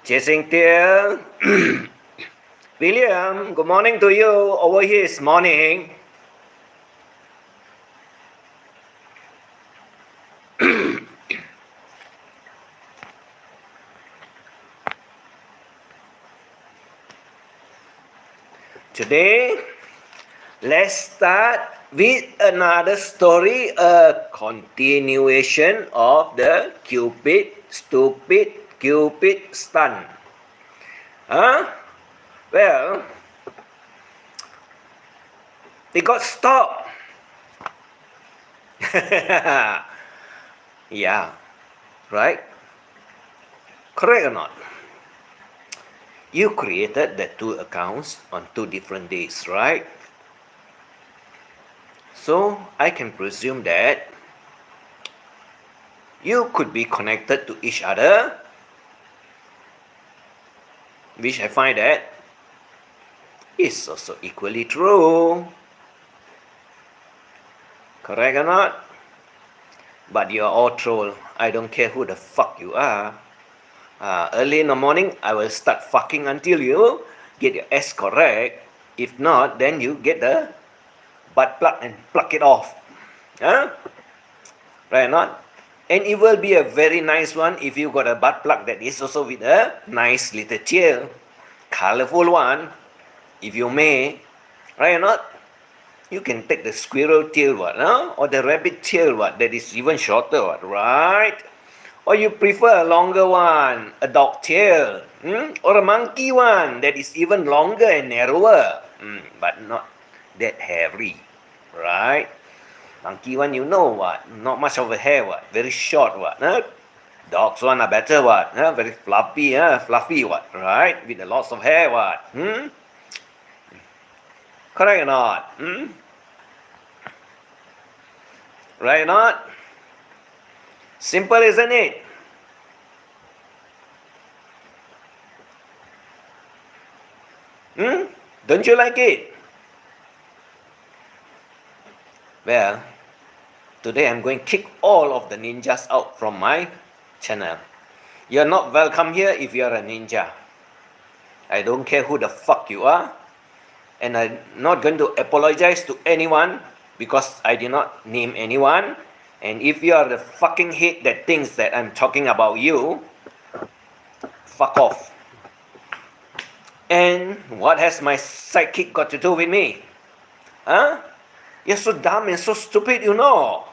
Chasing tail. William, good morning to you. Over here is morning. Today, let's start with another story, a continuation of the Cupid Stunt. Huh? Well, they got stopped. Yeah, right? Correct or not? You created the two accounts on two different days, right? So I can presume that you could be connected to each other, which I find that is also equally true. Correct or not? But you're all troll. I don't care who the fuck you are. Early in the morning, I will start fucking until you get your ass correct. If not, then you get the butt plug and pluck it off. Huh? Right or not? And it will be a very nice one if you got a butt plug that is also with a nice little tail. Colorful one, if you may. Right or not? You can take the squirrel tail, what, huh? Or the rabbit tail, what, that is even shorter, what, right? Or you prefer a longer one, a dog tail, or a monkey one that is even longer and narrower, but not that hairy, right? Monkey one, you know what? Not much of a hair, what? Very short, what? Huh? Dogs one are better, what? Huh? Very fluffy, what? Right? With a lots of hair, what? Correct or not? Right or not? Simple, isn't it? Don't you like it? Well, today I'm going to kick all of the ninjas out from my channel. You're not welcome here if you're a ninja. I don't care who the fuck you are. And I'm not going to apologize to anyone because I did not name anyone. And if you are the fucking hate that thinks that I'm talking about you, fuck off. And what has my sidekick got to do with me? Huh? You're so dumb and so stupid, you know.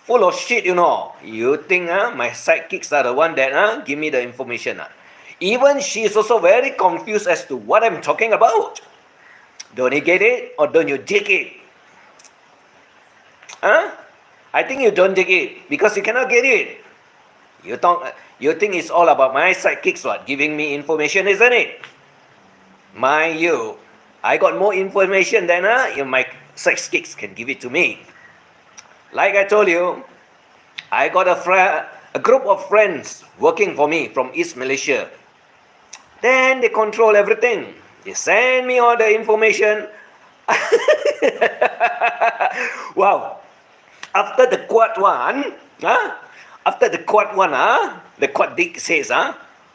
Full of shit, you know. You think my sidekicks are the one that give me the information. Even she is also very confused as to what I'm talking about. Don't you get it or don't you dig it? Huh? I think you don't dig it because you cannot get it. You think it's all about my sidekicks, what? Giving me information, isn't it? Mind you, I got more information than my sidekicks can give it to me. Like I told you, I got a group of friends working for me from East Malaysia. Then they control everything. They send me all the information. Wow. After the quad one, the quad dick says,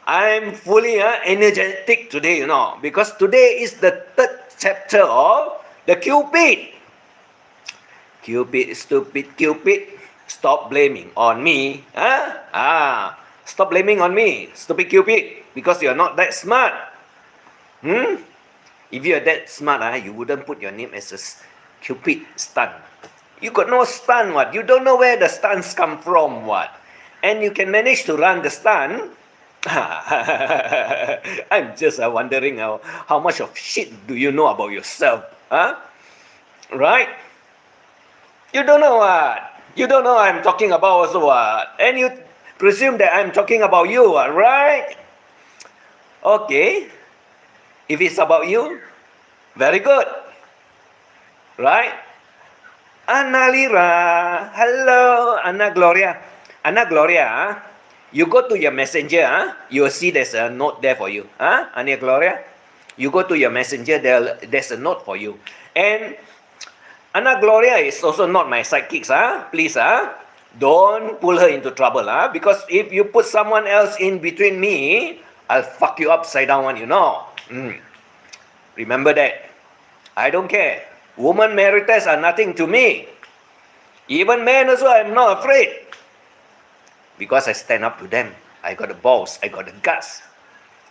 I'm fully energetic today, you know, because today is the third chapter of the Cupid. Cupid, stupid Cupid, stop blaming on me. Stop blaming on me, stupid Cupid, because you're not that smart. If you're that smart, you wouldn't put your name as a Cupid Stunt. You got no stunt, what? You don't know where the stunts come from, what? And you can manage to run the stunt. I'm just wondering how much of shit do you know about yourself, right? You don't know what? You don't know I'm talking about also what? And you presume that I'm talking about you, what, right? Okay. If it's about you, very good. Right? Anna Lira. Hello, Anna Gloria. Anna Gloria, you go to your messenger, you will see there's a note there for you. Anna Gloria? You go to your messenger, there's a note for you. And Anna Gloria is also not my sidekicks, please, Don't pull her into trouble, huh? Because if you put someone else in between me, I'll fuck you upside down one, Remember that. I don't care. Woman maritas are nothing to me. Even men also, I'm not afraid. Because I stand up to them. I got the balls, I got the guts.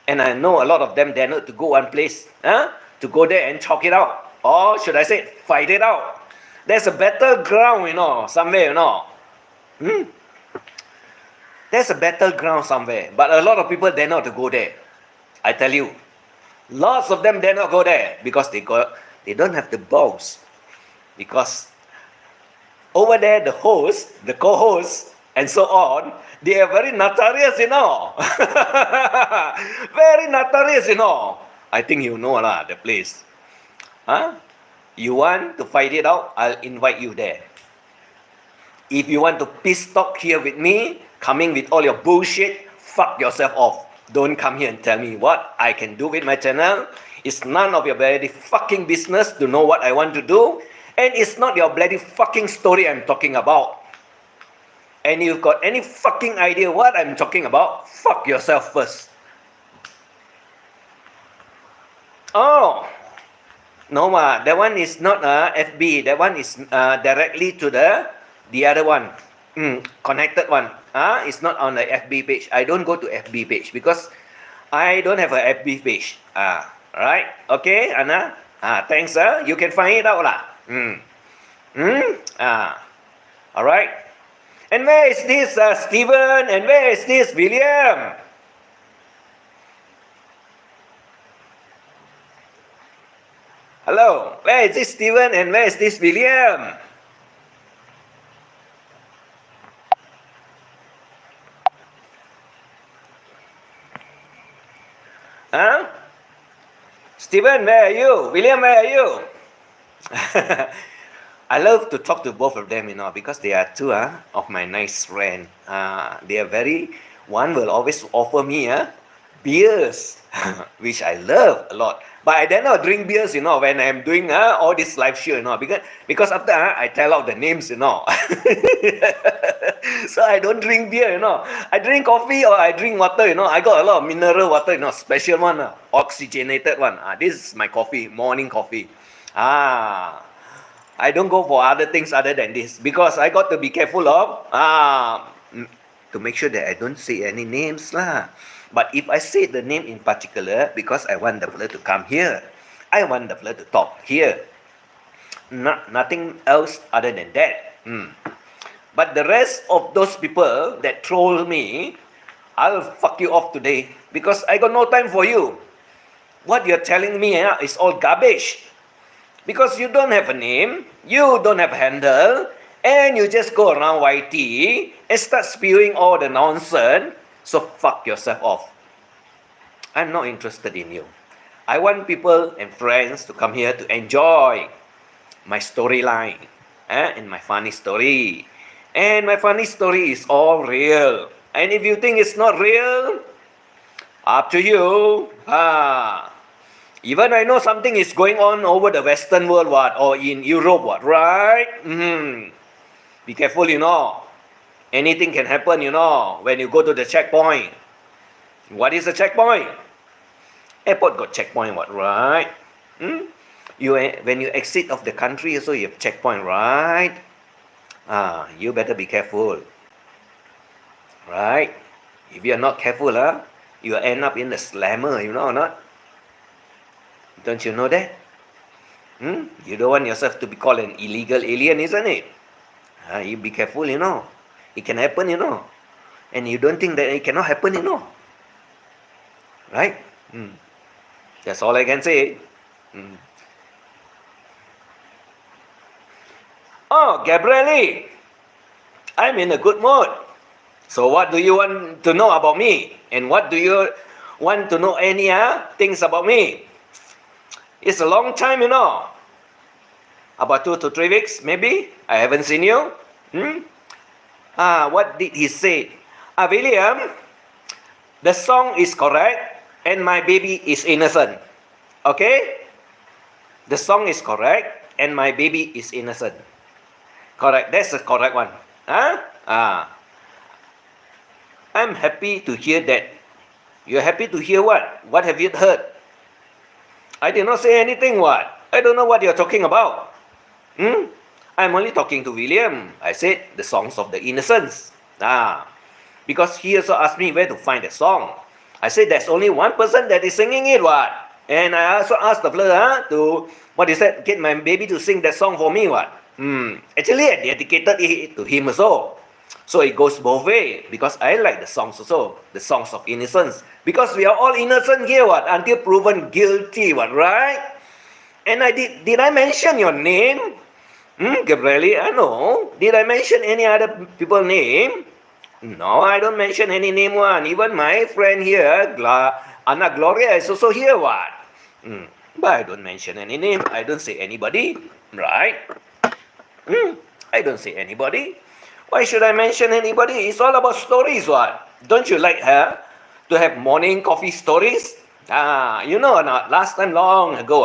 And I know a lot of them dare not to go one place, to go there and chalk it out. Or should I say, fight it out. There's a battleground, somewhere, There's a battleground somewhere. But a lot of people dare not to go there. I tell you. Lots of them dare not go there because they don't have the balls. Because over there, the host, the co-host, and so on, they are very notorious, Very notorious, I think you know lah, the place. You want to fight it out, I'll invite you there. If you want to peace talk here with me, coming with all your bullshit, fuck yourself off. Don't come here and tell me what I can do with my channel. It's none of your bloody fucking business to know what I want to do. And it's not your bloody fucking story I'm talking about. And you've got any fucking idea what I'm talking about, fuck yourself first. Oh, no, that one is not FB. That one is directly to the other one. Connected one. It's not on the FB page. I don't go to FB page because I don't have a FB page. Right? Okay, Anna? Thanks, you can find it out lah. Alright. And where is this Stephen? And where is this William? Hello, where is this Stephen and where is this William? Stephen, where are you? William, where are you? I love to talk to both of them, because they are two of my nice friends. They are one will always offer me beers, which I love a lot. But I dare not drink beers, when I'm doing all this live show, because after I tell out the names, So I don't drink beer, I drink coffee or I drink water, I got a lot of mineral water, special one, oxygenated one. This is my coffee, morning coffee. I don't go for other things other than this because I got to be careful of to make sure that I don't say any names lah. But if I say the name in particular, because I want the fella to come here, I want the fella to talk here. Nothing else other than that. But the rest of those people that troll me, I'll fuck you off today because I got no time for you. What you're telling me is all garbage. Because you don't have a name, you don't have a handle, and you just go around YT and start spewing all the nonsense. So fuck yourself off. I'm not interested in you. I want people and friends to come here to enjoy my storyline and my funny story. And my funny story is all real. And if you think it's not real, up to you. Even I know something is going on over the Western world, or in Europe, right? Be careful, Anything can happen, when you go to the checkpoint. What is the checkpoint? Airport got checkpoint, right? When you exit of the country, also you have checkpoint, right? You better be careful, right? If you're not careful, you end up in the slammer, or not? Don't you know that? You don't want yourself to be called an illegal alien, isn't it? You be careful, It can happen, And you don't think that it cannot happen, Right? That's all I can say. Oh, Gabrielle, I'm in a good mood. So what do you want to know about me? And what do you want to know any things about me? It's a long time, About 2 to 3 weeks, maybe. I haven't seen you. What did he say? William, the song is correct and my baby is innocent. Okay? The song is correct and my baby is innocent. Correct. That's the correct one. Huh? I'm happy to hear that. You're happy to hear what? What have you heard? I did not say anything, what? I don't know what you're talking about. Hmm? I'm only talking to William. I said the songs of the innocents. Because he also asked me where to find the song. I said there's only one person that is singing it, what? And I also asked the fella to, what is that, get my baby to sing that song for me, what? Actually, I dedicated it to him also. So it goes both way because I like the songs also, the songs of innocence. Because we are all innocent here, what? Until proven guilty, what? Right? And did I mention your name? Gabrieli, I know. Did I mention any other people name? No, I don't mention any name one. Even my friend here, Anna Gloria is also here, what? But I don't mention any name. I don't say anybody, right? I don't say anybody. Why should I mention anybody? It's all about stories, what? Don't you like her to have morning coffee stories? You know or not? Last time long ago,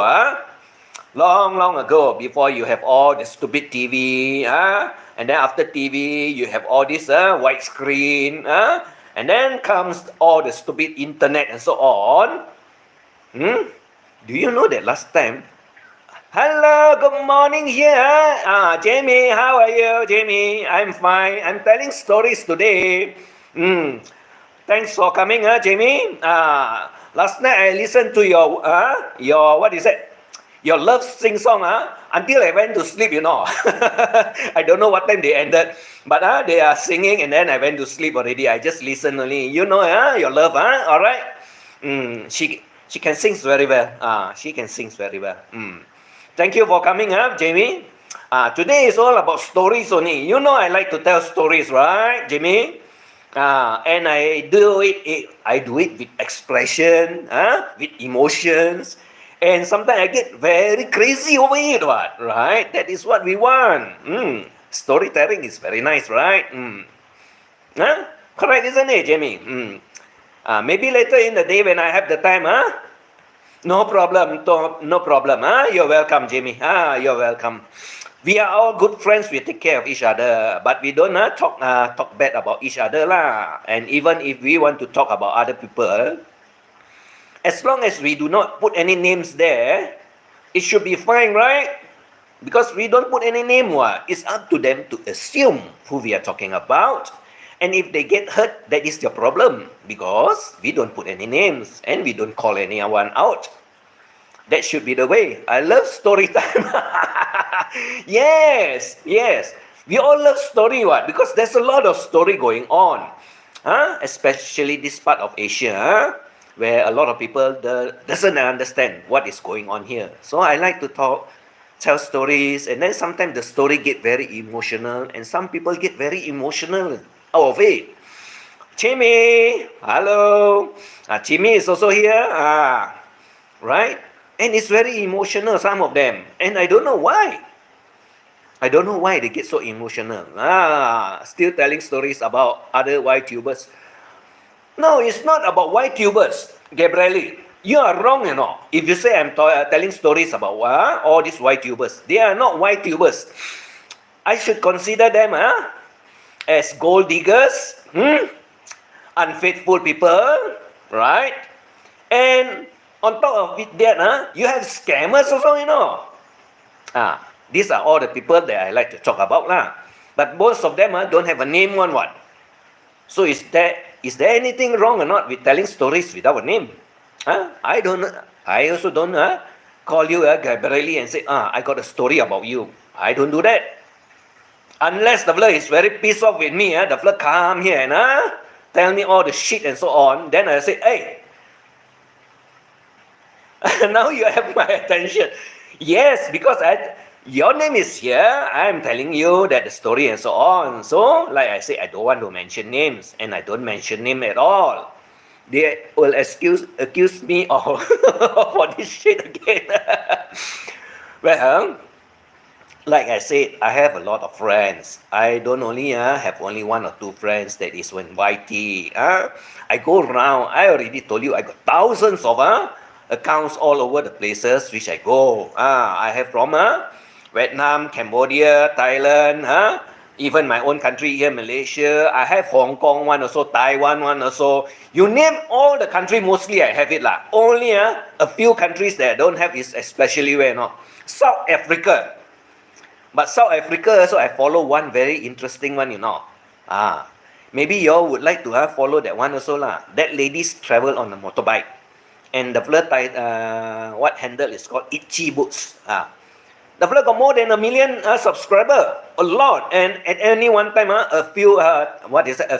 long ago, before you have all the stupid TV, and then after TV, you have all this white screen, and then comes all the stupid internet and so on. Do you know that last time? Hello, good morning here. Jamie, how are you, Jamie? I'm fine. I'm telling stories today. Thanks for coming, Jamie. Last night I listened to your what is it? Your love sing song, until I went to sleep, you know. I don't know what time they ended, but they are singing, and then I went to sleep already. I just listened only. You know, your love, all right. She can sing very well. She can sing very well. Thank you for coming up, Jamie. Today is all about stories only. You know I like to tell stories, right, Jamie? And I do it with expression, with emotions. And sometimes I get very crazy over it, what? Right? That is what we want. Storytelling is very nice, right? Correct, isn't it, Jamie? Maybe later in the day when I have the time, No problem, no problem. You're welcome, Jamie. You're welcome. We are all good friends. We take care of each other, but we don't talk bad about each other lah. And even if we want to talk about other people, as long as we do not put any names there, it should be fine, right? Because we don't put any name, it's up to them to assume who we are talking about. And if they get hurt, that is their problem. Because we don't put any names and we don't call anyone out. That should be the way. I love story time. Yes. We all love story, because there's a lot of story going on. Especially this part of Asia, where a lot of people doesn't understand what is going on here. So I like to tell stories, and then sometimes the story get very emotional, and some people get very emotional out of it. Timmy, hello. Timmy is also here. Right? And it's very emotional, some of them. And I don't know why. I don't know why they get so emotional. Still telling stories about other YTubers. No, it's not about YTubers, Gabrieli. You are wrong, you know. If you say I'm telling stories about all these YTubers, they are not YTubers. I should consider them as gold diggers, unfaithful people, right? And on top of it, that you have scammers also, you know. These are all the people that I like to talk about lah. But most of them don't have a name one what. So is there anything wrong or not with telling stories without a name? I also don't call you Gabrieli and say, I got a story about you. I don't do that. Unless the fella is very pissed off with me, the fella come here and tell me all the shit and so on, then I say, hey, now you have my attention. Yes, because your name is here, I'm telling you that the story and so on. So, like I say, I don't want to mention names, and I don't mention name at all. They will accuse me of for this shit again. Well, like I said, I have a lot of friends. I don't only have only one or two friends that is when YT. I go around. I already told you I got thousands of accounts all over the places which I go. I have from Vietnam, Cambodia, Thailand, Even my own country here, Malaysia, I have Hong Kong one also, Taiwan one also. You name all the country, mostly I have it lah. Only a few countries that I don't have is especially where not. South Africa. But South Africa also I follow one very interesting one, Maybe you all would like to follow that one also lah. That ladies travel on a motorbike. And the flirt what handle is called Itchy Boots. The flirt got more than 1 million subscriber, a lot. And at any one time, a few a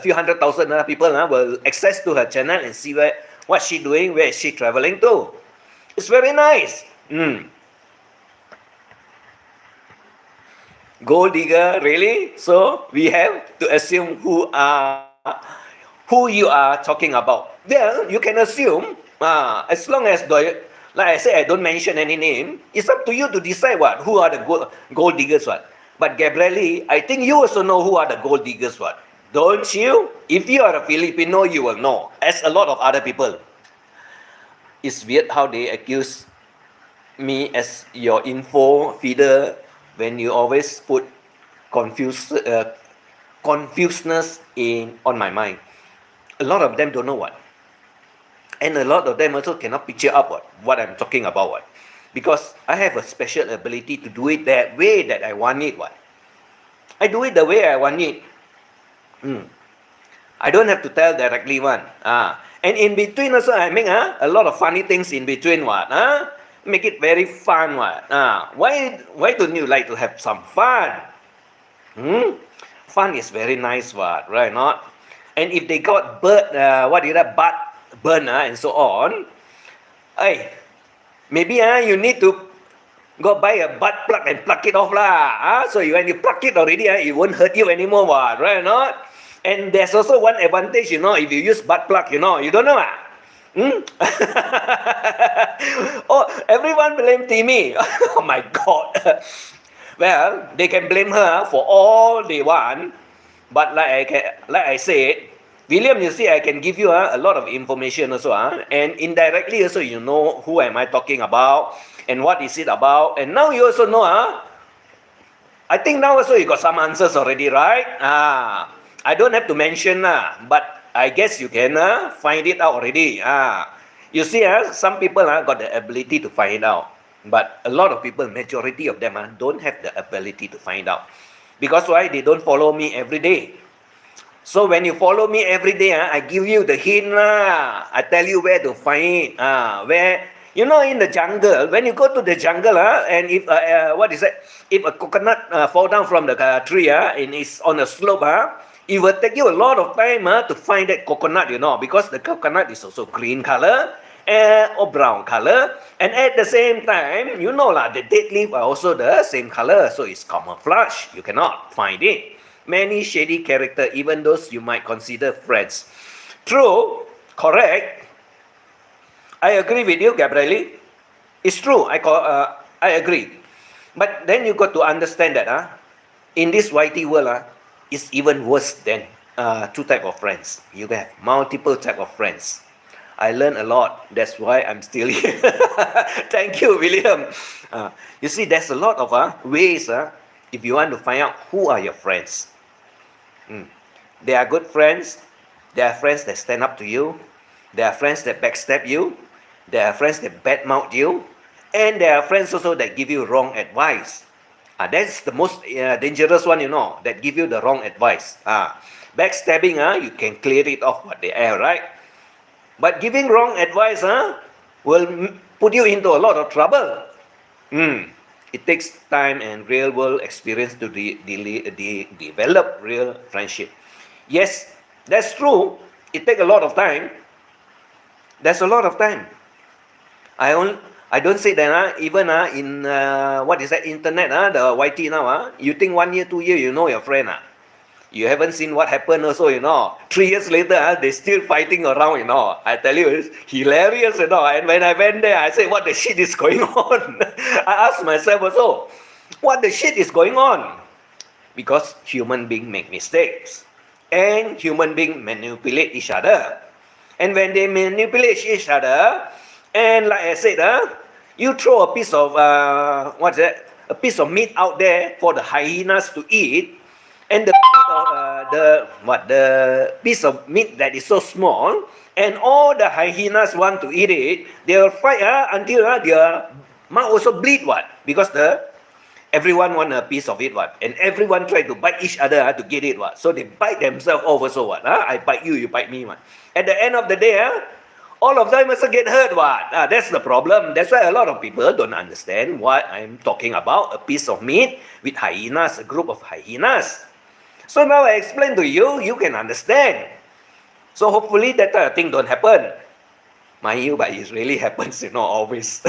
few 100,000 people will access to her channel and see what she doing, where is she traveling to. It's very nice. Gold digger, really? So we have to assume who you are talking about. Well, you can assume as long as like I said, I don't mention any name. It's up to you to decide who are the gold diggers But Gabrielle, I think you also know who are the gold diggers Don't you? If you are a Filipino, you will know, as a lot of other people. It's weird how they accuse me as your info feeder when you always put confuseness on my mind. A lot of them don't know And a lot of them also cannot picture up what I'm talking about Because I have a special ability to do it that way that I want it I do it the way I want it. I don't have to tell directly And in between also I make a lot of funny things in between Make it very fun Why don't you like to have some fun? Fun is very nice right not? And if they got butt burn and so on, maybe you need to go buy a butt plug and plug it off So when you plug it already, it won't hurt you anymore, right or not? And there's also one advantage, if you use butt plug, you don't know Oh, everyone blame Timmy. Oh my God. Well, they can blame her for all they want, but like I said, William, you see, I can give you a lot of information also, and indirectly also you know who am I talking about and what is it about, and now you also know, I think now also you got some answers already, right? I don't have to mention, but I guess you can find it out already. You see, some people got the ability to find it out, but a lot of people, majority of them, don't have the ability to find out. Because why? They don't follow me every day. So when you follow me every day, I give you the hint. I tell you where to find it. Where, in the jungle, when you go to the jungle, and if, if a coconut fall down from the tree, and it's on a slope, it will take you a lot of time to find that coconut, because the coconut is also green color or brown color. And at the same time, the dead leaf are also the same color. So it's camouflage. You cannot find it. Many shady character, even those you might consider friends. True, correct. I agree with you, Gabrielle. It's true. I agree. But then you got to understand that in this YT world, it's even worse than two type of friends. You have multiple type of friends. I learned a lot. That's why I'm still here. Thank you, William. You see, there's a lot of ways if you want to find out who are your friends. They are good friends. They are friends that stand up to you. They are friends that backstab you. They are friends that badmouth you. And there are friends also that give you wrong advice. That's the most dangerous one, that give you the wrong advice. Backstabbing, you can clear it off what they are, right? But giving wrong advice will put you into a lot of trouble. It takes time and real world experience to develop real friendship. Yes, that's true. It takes a lot of time. There's a lot of time. I don't say that even in internet, the YT now, you think 1 year, 2 years, you know your friend. You haven't seen what happened also, 3 years later, they still fighting around, I tell you, it's hilarious, And when I went there, I said, what the shit is going on? I asked myself also, what the shit is going on? Because human beings make mistakes. And human beings manipulate each other. And when they manipulate each other, and like I said, you throw a piece of, a piece of meat out there for the hyenas to eat, and the piece of meat that is so small, and all the hyenas want to eat it, they will fight until their mouth also bleed what, because everyone want a piece of it what, and everyone try to bite each other to get it what, so they bite themselves off also what, I bite you, you bite me what. At the end of the day all of them also get hurt what. That's the problem. That's why a lot of people don't understand what I'm talking about, a piece of meat with hyenas, a group of hyenas. So now I explain to you, you can understand. So hopefully that thing don't happen. Mind you, but it really happens, always.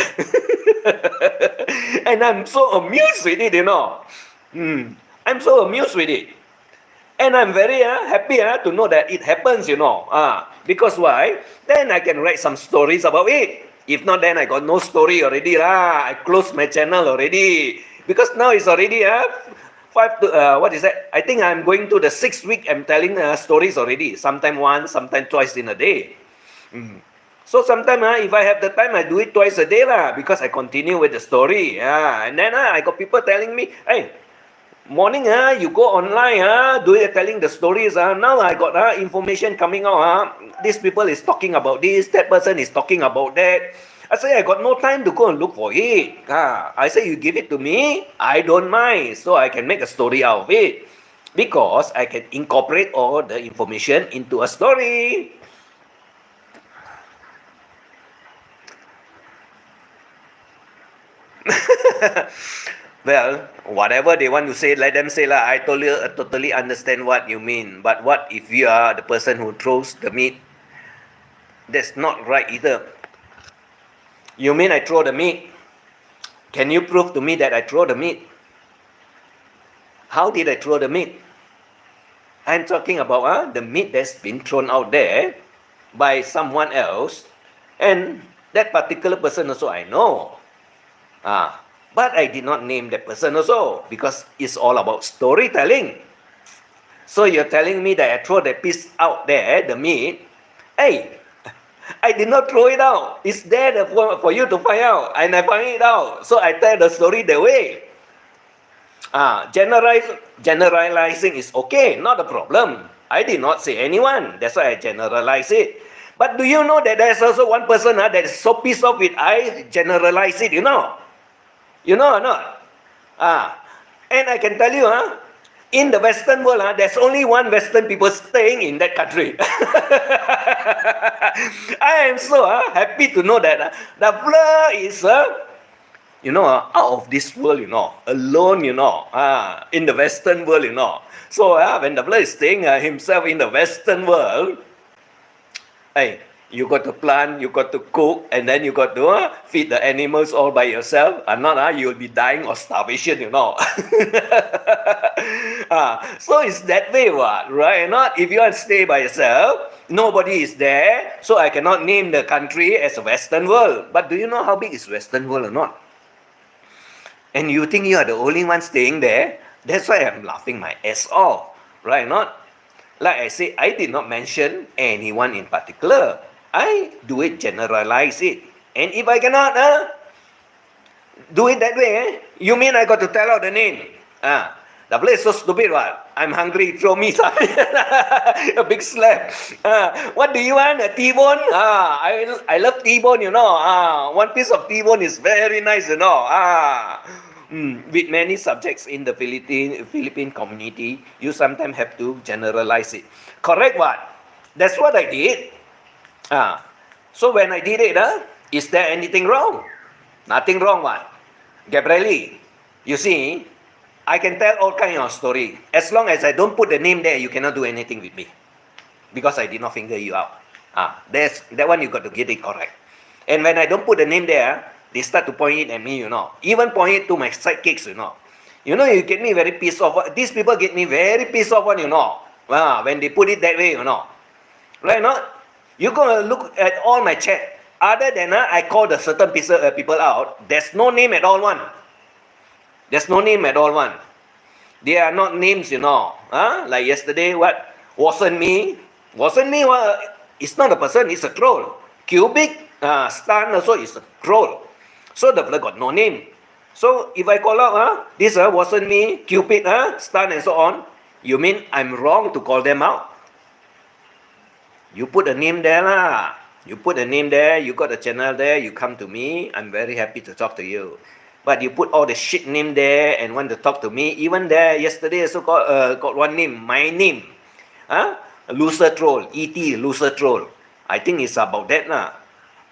And I'm so amused with it, I'm so amused with it. And I'm very happy to know that it happens, because why? Then I can write some stories about it. If not, then I got no story already lah. I closed my channel already. Because now it's already what is that? I think I'm going to the 6th week. I'm telling stories already. Sometime once, sometime twice in a day. So sometimes if I have the time, I do it twice a day lah. Because I continue with the story. And then I got people telling me, hey, morning you go online telling the stories now I got information coming out this people is talking about this, that person is talking about that. I say I got no time to go and look for it. I say you give it to me, I don't mind, so I can make a story out of it, because I can incorporate all the information into a story. Well, whatever they want to say, let them say lah. I totally understand what you mean. But what if you are the person who throws the meat? That's not right either. You mean I throw the meat? Can you prove to me that I throw the meat? How did I throw the meat? I'm talking about the meat that's been thrown out there by someone else, and that particular person also I know. But I did not name that person also, because it's all about storytelling. So you're telling me that I throw that piece out there, the meat. Hey, I did not throw it out. It's there for you to find out. And I find it out. So I tell the story that way. Generalizing is okay, not a problem. I did not say anyone. That's why I generalize it. But do you know that there's also one person that is so pissed off with I generalize it, You know or not? And I can tell you, in the Western world, there's only one Western people staying in that country. I am so happy to know that the blur is, out of this world, alone, in the Western world, So when the blur is staying himself in the Western world, hey, you got to plant, you got to cook, and then you got to feed the animals all by yourself. And not, you'll be dying of starvation, So it's that way, right? Not if you want to stay by yourself, nobody is there, so I cannot name the country as a Western world. But do you know how big is Western world or not? And you think you are the only one staying there? That's why I'm laughing my ass off, right? Not? Like I say, I did not mention anyone in particular. I do it, generalize it. And if I cannot do it that way, you mean I got to tell out the name? The place is so stupid, what? I'm hungry, throw me some. A big slap. What do you want? A T-bone? I love T-bone, one piece of T-bone is very nice, With many subjects in the Philippine community, you sometimes have to generalize it. Correct what? That's what I did. So when I did it, is there anything wrong? Nothing wrong, what? Gabrieli, you see, I can tell all kinds of story. As long as I don't put the name there, you cannot do anything with me. Because I did not finger you out. That one you got to get it correct. And when I don't put the name there, they start to point it at me, Even point it to my sidekicks, You get me very pissed off. These people get me very pissed off, when they put it that way, Right, not? You go and look at all my chat. Other than I call the certain people out, there's no name at all one. There's no name at all one. They are not names, Like yesterday, what? Wasn't me. Wasn't me. It's not a person, it's a troll. Cupid Stunt also is a troll. So the fella got no name. So if I call out, this wasn't me, Cupid Stunt and so on, You mean I'm wrong to call them out? You put a name there lah. You put a name there, you got a channel there, you come to me, I'm very happy to talk to you. But you put all the shit name there and want to talk to me. Even there, yesterday also got one name, my name. Huh? Loser troll, E.T. loser troll. I think it's about that lah.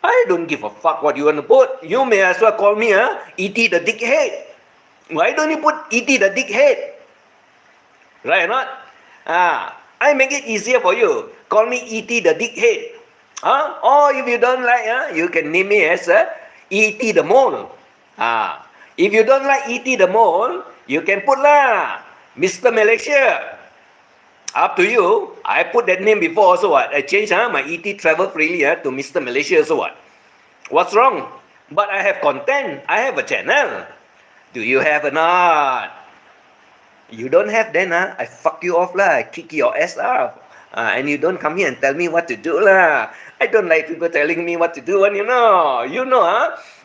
I don't give a fuck what you want to put. You may as well call me E.T. the dickhead. Why don't you put E.T. the dickhead? Right or not? I make it easier for you. Call me E.T. the dickhead. Or if you don't like, you can name me as E.T. the mole. If you don't like E.T. the mole, you can put lah Mr. Malaysia. Up to you. I put that name before, so what? I changed my E.T. travel freely to Mr. Malaysia, so what? What's wrong? But I have content. I have a channel. Do you have or not? You don't have, then I fuck you off lah. I kick your ass off. And you don't come here and tell me what to do lah. I don't like people telling me what to do, and you know,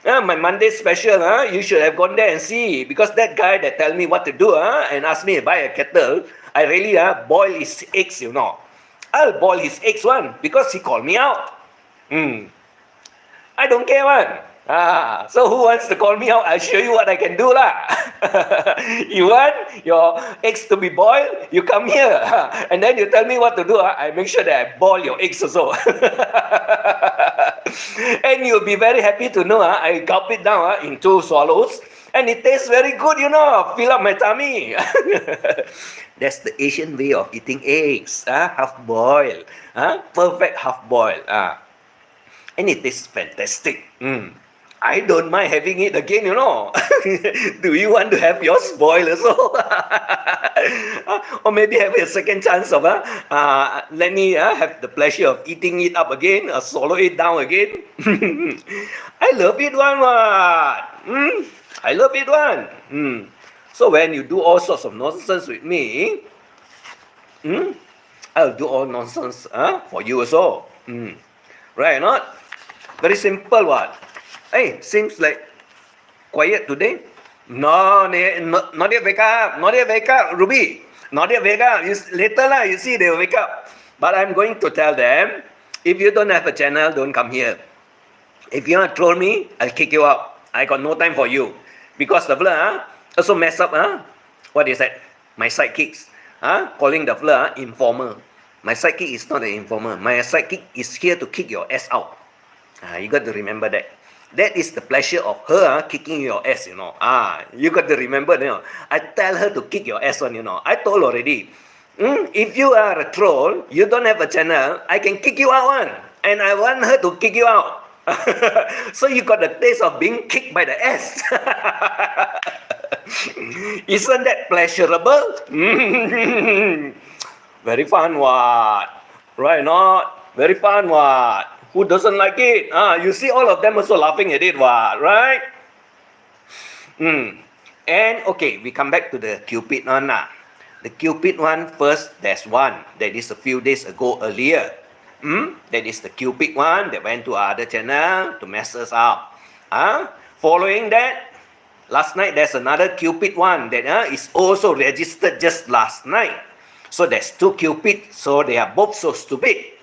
my Monday special, you should have gone there and see, because that guy that tell me what to do, and ask me to buy a kettle, I really boil his eggs, you know. I'll boil his eggs one, because he called me out. I don't care one. So who wants to call me out? I'll show you what I can do lah. You want your eggs to be boiled? You come here, and then you tell me what to do. I make sure that I boil your eggs also. And you'll be very happy to know I gulp it down in 2 swallows, and it tastes very good, you know. Fill up my tummy. That's the Asian way of eating eggs, half boiled, perfect half boiled. And it tastes fantastic. I don't mind having it again, you know. Do you want to have yours spoiled also? Or maybe have a second chance of, let me have the pleasure of eating it up again, or swallow it down again. I love it one, what? I love it one. So when you do all sorts of nonsense with me, I'll do all nonsense for you also. Right or not? Very simple, what? Hey, seems like quiet today. No, not yet wake up. Not yet wake up, Ruby. Not yet wake up. Later lah, you see, they'll wake up. But I'm going to tell them, if you don't have a channel, don't come here. If you want to troll me, I'll kick you out. I got no time for you. Because the fella also mess up, what is that? My sidekicks, calling the fella informer. My sidekick is not an informer. My sidekick is here to kick your ass out. You got to remember that. That is the pleasure of her kicking your ass, you know. You got to remember, you know. I tell her to kick your ass on, you know. I told already. If you are a troll, you don't have a channel, I can kick you out one. And I want her to kick you out. So you got the taste of being kicked by the ass. Isn't that pleasurable? Very fun, what? Right, not? Very fun, what? Who doesn't like it? You see all of them also laughing at it, what? Right? And okay, we come back to the Cupid one. The Cupid one first, there's one that is a few days ago earlier. That is the Cupid one that went to our other channel to mess us up. Following that, last night there's another Cupid one that is also registered just last night. So there's 2 Cupid, so they are both so stupid.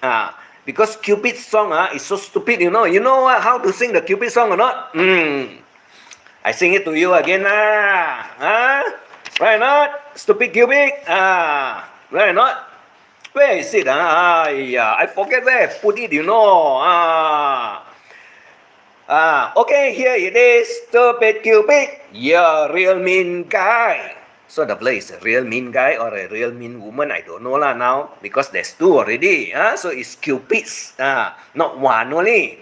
Because Cupid's song is so stupid, you know. You know how to sing the Cupid song or not? I sing it to you again. Right or not? Stupid Cupid? Right or not? Where is it? I forget where I put it, you know. Okay, here it is. Stupid Cupid, you're a real mean guy. So the fella is a real mean guy or a real mean woman, I don't know lah now, because there's 2 already. So it's Cupids, not one only.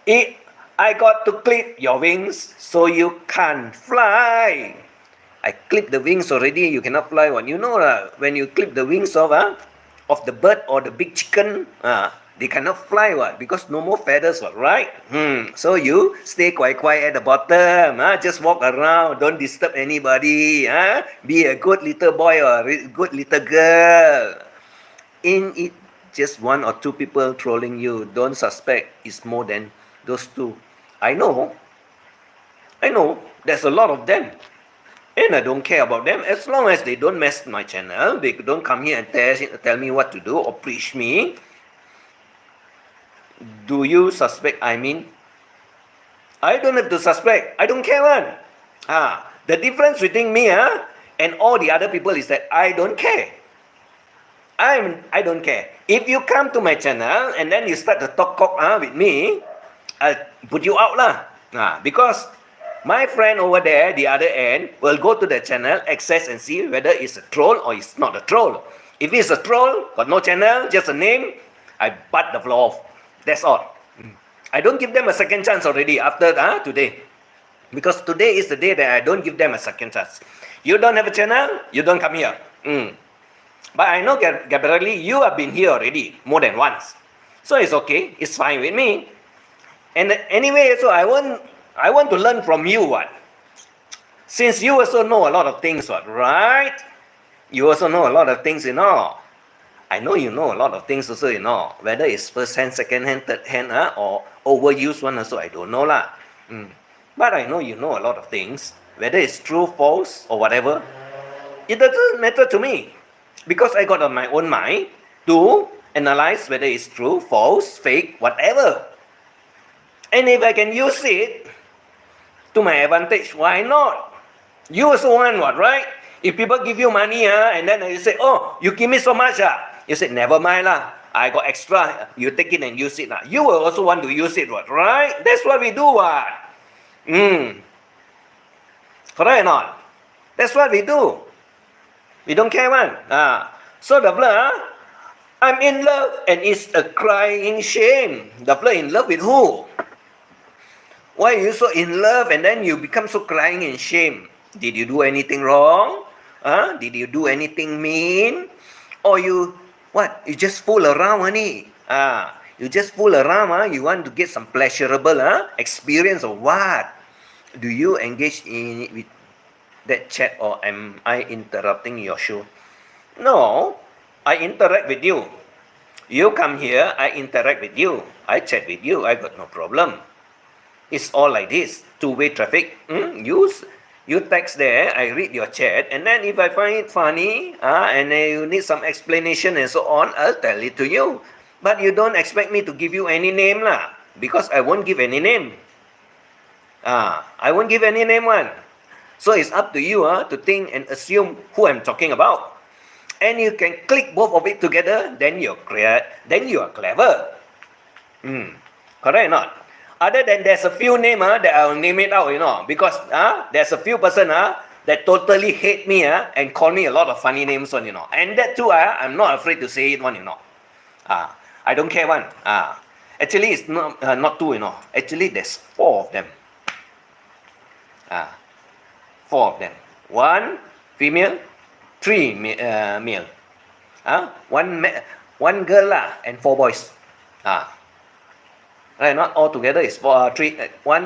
I got to clip your wings so you can't fly. I clip the wings already, you cannot fly one. You know when you clip the wings of the bird or the big chicken, they cannot fly what, because no more feathers what, right? So you stay quiet at the bottom, just walk around, don't disturb anybody, be a good little boy or a good little girl. In it, just 1 or 2 people trolling you, don't suspect it's more than those 2. I know, there's a lot of them. And I don't care about them as long as they don't mess my channel. They don't come here and tell me what to do or preach me. Do you suspect? I mean, I don't have to suspect. I don't care one. The difference between me and all the other people is that I don't care. I don't care. If you come to my channel and then you start to talk cock with me, I'll put you out lah. Because my friend over there, the other end, will go to the channel, access and see whether it's a troll or it's not a troll. If it's a troll, got no channel, just a name, I butt the floor off. That's all. I don't give them a second chance already after today. Because today is the day that I don't give them a second chance. You don't have a channel, you don't come here. But I know, Gabrielle, you have been here already more than once. So it's okay. It's fine with me. And anyway, so I want to learn from you what. Since you also know a lot of things, what, right? You also know a lot of things, I know you know a lot of things also, Whether it's first hand, second hand, third hand, or overused one also, I don't know lah. But I know you know a lot of things. Whether it's true, false, or whatever, it doesn't matter to me. Because I got on my own mind to analyze whether it's true, false, fake, whatever. And if I can use it to my advantage, why not? You also want what, right? If people give you money and then you say, oh, you give me so much you say, never mind lah. I got extra. You take it and use it lah. You will also want to use it, what, right? That's what we do, what? Correct or not? That's what we do. We don't care one. So the blur, I'm in love and it's a crying shame. The blur in love with who? Why are you so in love and then you become so crying in shame? Did you do anything wrong? Did you do anything mean? Or you, what? You just fool around, honey. You just fool around, You want to get some pleasurable experience or what? Do you engage in it with that chat or am I interrupting your show? No, I interact with you. You come here, I interact with you. I chat with you, I got no problem. It's all like this, two-way traffic. You text there, I read your chat, and then if I find it funny, and you need some explanation and so on, I'll tell it to you. But you don't expect me to give you any name lah, because I won't give any name. I won't give any name one. So it's up to you to think and assume who I'm talking about. And you can click both of it together, then you are clever. Correct or not? Other than there's a few names that I'll name it out, because there's a few person that totally hate me and call me a lot of funny names one, And that too, I'm not afraid to say it one, I don't care one. Actually, it's not two, Actually, there's 4 of them. 4 of them. 1 female, 3 male. One girl and 4 boys. Right, not all together is 1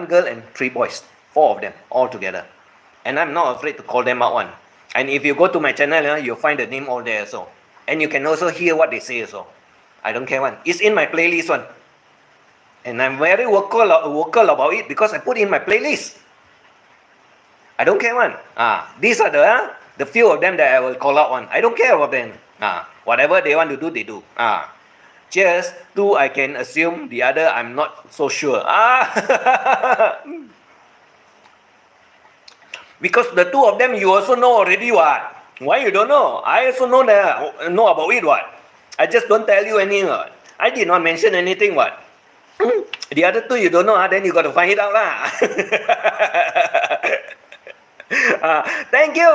girl and 3 boys. 4 of them all together. And I'm not afraid to call them out one. And if you go to my channel, you'll find the name all there also. And you can also hear what they say also. I don't care one. It's in my playlist one. And I'm very vocal about it because I put in my playlist. I don't care one. These are the few of them that I will call out one. I don't care about them. Whatever they want to do, they do. Just 2, I can assume. The other, I'm not so sure. Because the 2 of them, you also know already what. Why you don't know? I also know about it what. I just don't tell you anything what. I did not mention anything what. The other 2 you don't know, then you got to find it out lah. Thank you.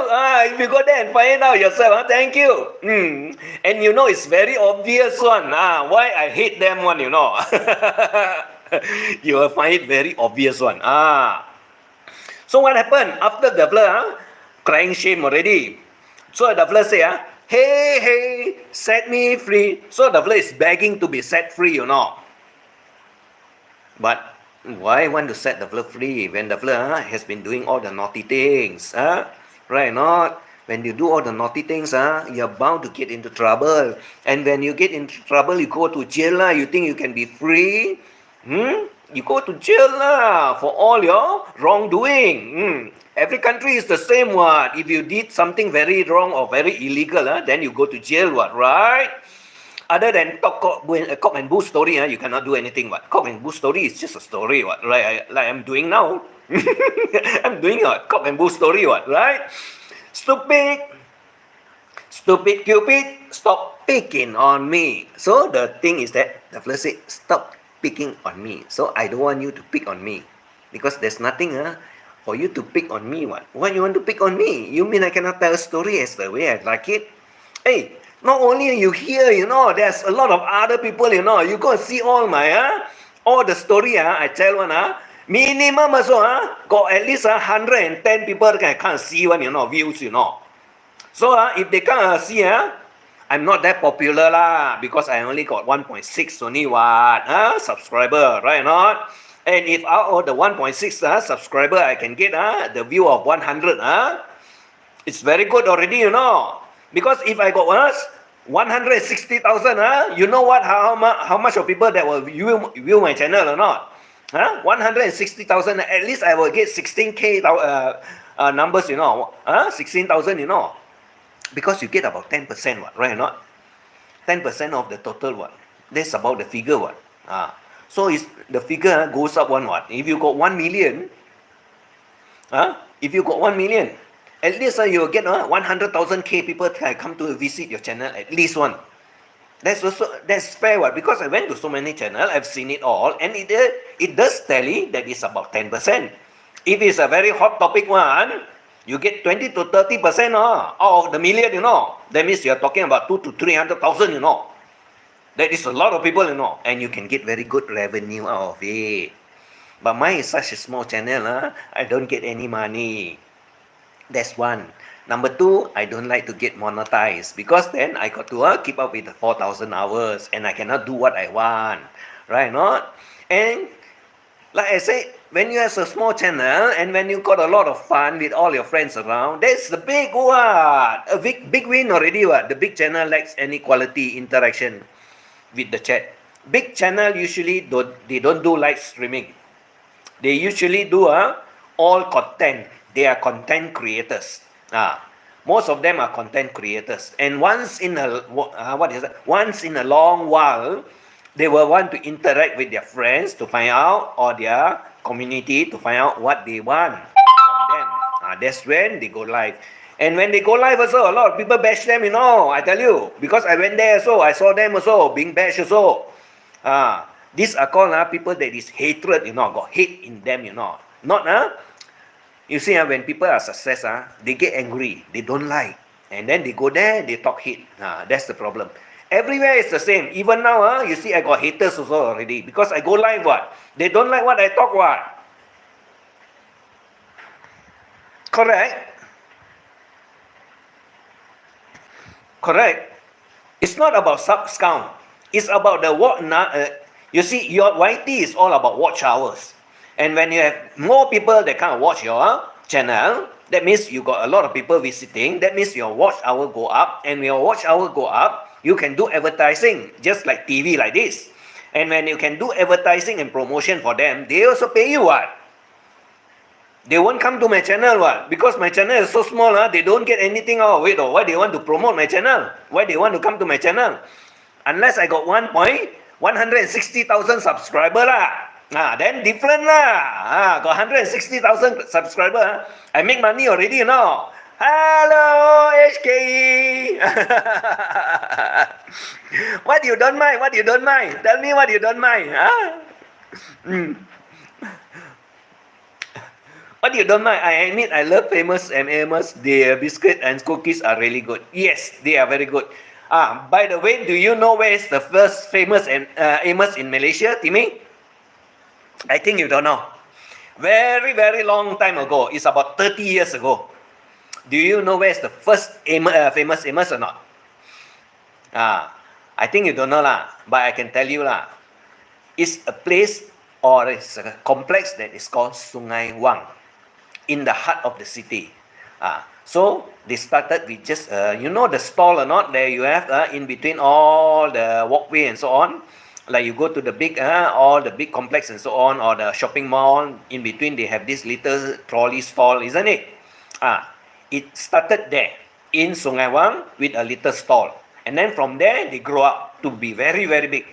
If you go there and find it out yourself, thank you. And it's very obvious one. Why I hate them one, You will find it very obvious one. So what happened after the blur? Crying shame already. So the blur say, hey, set me free. So the blur is begging to be set free, But why want to set the blur free when the blur has been doing all the naughty things? Right or not? When you do all the naughty things, you're bound to get into trouble. And when you get into trouble, you go to jail. You think you can be free? You go to jail lah for all your wrongdoing. Every country is the same what. If you did something very wrong or very illegal, then you go to jail what, right? Other than cock and bull story, you cannot do anything what. Cock and bull story is just a story what, right? Like I'm doing now. I'm doing a cock and bull story what, right? Stupid Cupid, stop picking on me. So the thing is that the fella said, stop picking on me. So I don't want you to pick on me. Because there's nothing for you to pick on me. What? Why you want to pick on me? You mean I cannot tell a story as the way I like it? Hey, not only you hear, there's a lot of other people, you go see all my, all the story, I tell one, minimum also, got at least 110 people can't see one, views, So if they can't see, I'm not that popular lah, because I only got 1.6 only what, subscriber, right or not? And if out of the 1.6 subscriber, I can get the view of 100, it's very good already, Because if I got 160,000, you know what? How much of people that will view my channel or not? 160,000. At least I will get 16k numbers, 16,000, Because you get about 10%, what, right or not? 10% of the total, what? That's about the figure, what? So the figure goes up one, what? If you got 1 million, if you got 1 million, at least you will get 100,000 people come to visit your channel, at least one. That's fair, what? Because I went to so many channels, I've seen it all, and it does tally that it's about 10%. If it's a very hot topic one, you get 20 to 30% out of the million, That means you're talking about 2 to 300,000, That is a lot of people, And you can get very good revenue out of it. But mine is such a small channel, I don't get any money. That's one. Number two, I don't like to get monetized, because then I got to keep up with the 4,000 hours, and I cannot do what I want. Right, not? And like I said, when you have a small channel and when you got a lot of fun with all your friends around, that's the big what? A big win already, what? The big channel lacks any quality interaction with the chat. Big channel usually don't do live streaming. They usually do all content. They are content creators. Most of them are content creators. And once in a long while, they will want to interact with their friends to find out, or their community to find out what they want from them. That's when they go live. And when they go live also, a lot of people bash them, I tell you. Because I went there also, I saw them also, being bashed also. These are called people that is hatred, got hate in them, Not, you see, when people are success, they get angry, they don't like. And then they go there, they talk hate. That's the problem. Everywhere is the same. Even now, you see, I got haters also already. Because I go live, what? They don't like what I talk, what? Correct? Correct. It's not about subscount. It's about the what? You see, your YT is all about watch hours. And when you have more people that kind of watch your channel, that means you got a lot of people visiting. That means your watch hour go up. And when your watch hour go up, you can do advertising, just like TV like this. And when you can do advertising and promotion for them, they also pay you what? They won't come to my channel what? Because my channel is so small, they don't get anything out of it. Or why they want to promote my channel? Why they want to come to my channel? Unless I got 160,000 subscriber lah. Then different lah. Got 160,000 subscriber. I make money already, Hello, HKE. What you don't mind? What you don't mind? Tell me what you don't mind. What you don't mind? I admit I love Famous and Amos. Their biscuit and cookies are really good. Yes, they are very good. By the way, do you know where is the first Famous and Amos in Malaysia, Timmy? I think you don't know. Very, very long time ago. It's about 30 years ago. Do you know where is the first Famous Amos or not? I think you don't know lah. But I can tell you lah. It's a place, or it's a complex that is called Sungai Wang, in the heart of the city. So they started with just, the stall or not, there you have in between all the walkway and so on. Like you go to the big, all the big complex and so on, or the shopping mall. In between, they have this little trolley stall, isn't it? It started there in Sungai Wang with a little stall, and then from there they grow up to be very very big.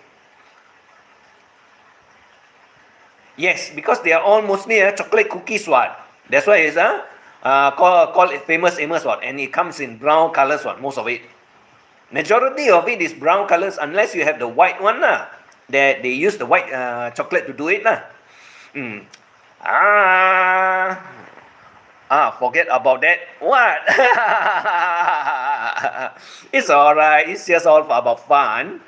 Yes, because they are all mostly chocolate cookies, what? That's why it's call it famous what, and it comes in brown colors, what, most of it. Majority of it is brown colors, unless you have the white one, lah. They use the white chocolate to do it, lah. Forget about that. What? It's alright. It's just all about fun.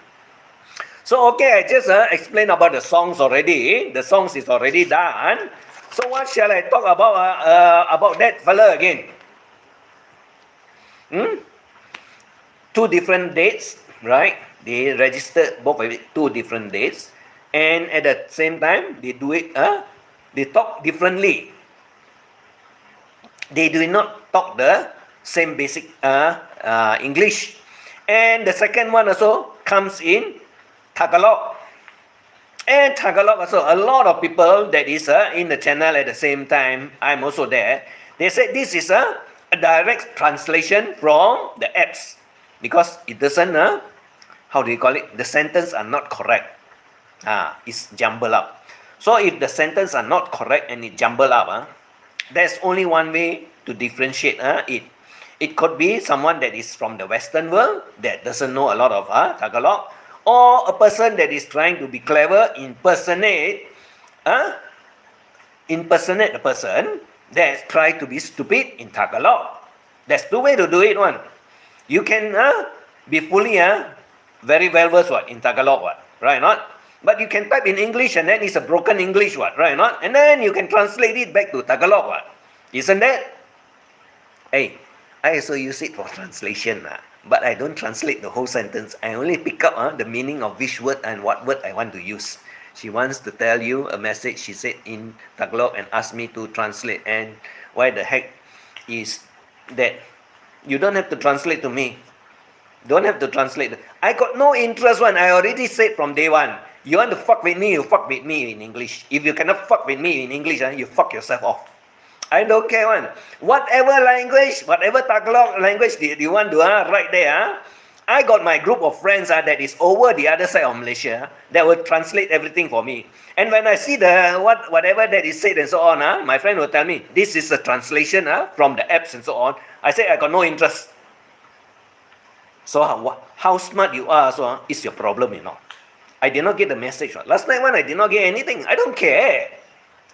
So okay, I just explained about the songs already. The songs is already done. So what shall I talk about that fella again? Two different dates, right? They registered both of it, two different dates, and at the same time they do it. They talk differently. They do not talk the same basic English. And the second one also comes in Tagalog. And Tagalog also, a lot of people that is in the channel at the same time, I'm also there. They said this is a direct translation from the apps, because it doesn't, how do you call it? The sentence are not correct. It's jumbled up. So if the sentence are not correct and it jumbled up, there's only one way to differentiate it. It could be someone that is from the Western world that doesn't know a lot of Tagalog, or a person that is trying to be clever, impersonate a person that try to be stupid in Tagalog. There's two ways to do it. One, you can be fully very well versed in Tagalog, right? Not. But you can type in English and then it's a broken English, right? Not. And then you can translate it back to Tagalog, isn't that? Hey, I also use it for translation, but I don't translate the whole sentence. I only pick up the meaning of which word and what word I want to use. She wants to tell you a message, she said in Tagalog, and asked me to translate. And why the heck is that? You don't have to translate to me. Don't have to translate. I got no interest one. I already said from day one. You want to fuck with me, you fuck with me in English. If you cannot fuck with me in English, you fuck yourself off. I don't care one. Whatever language, whatever Tagalog language you want to right there, I got my group of friends that is over the other side of Malaysia that will translate everything for me. And when I see the whatever that is said and so on, my friend will tell me, this is a translation from the apps and so on. I say I got no interest. So how smart you are, so is your problem, I did not get the message. Last night when I did not get anything, I don't care.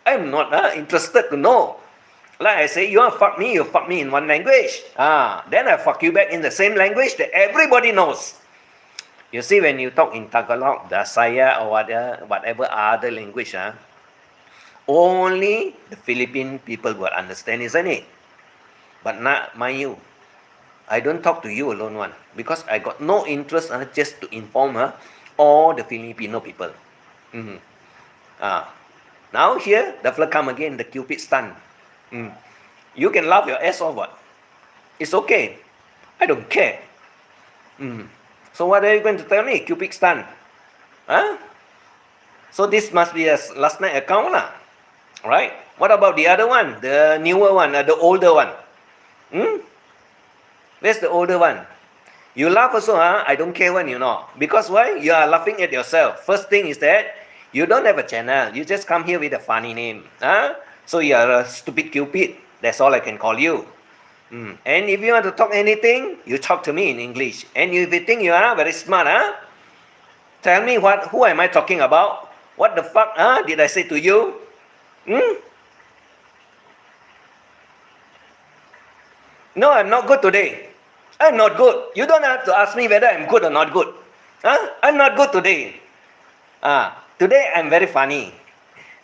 I'm not interested to know. Like I say, you want to fuck me, you fuck me in one language. Then I fuck you back in the same language that everybody knows. You see, when you talk in Tagalog, Dasaya, or whatever other language, only the Philippine people will understand, isn't it? But not mind you, I don't talk to you alone one, because I got no interest just to inform all the Filipino people. Now here, the fella come again, the Cupid Stunt. You can laugh your ass off, what? It's okay. I don't care. So what are you going to tell me, Cupid Stunt? So this must be a last night account, right? What about the other one, the newer one, the older one? Where's the older one? You laugh also, I don't care when, because why? You are laughing at yourself. First thing is that you don't have a channel. You just come here with a funny name. So you are a stupid Cupid. That's all I can call you. And if you want to talk anything, you talk to me in English. And if you think you are very smart, tell me who am I talking about? What the fuck did I say to you? No, I'm not good today. I'm not good. You don't have to ask me whether I'm good or not good. I'm not good today. Today I'm very funny.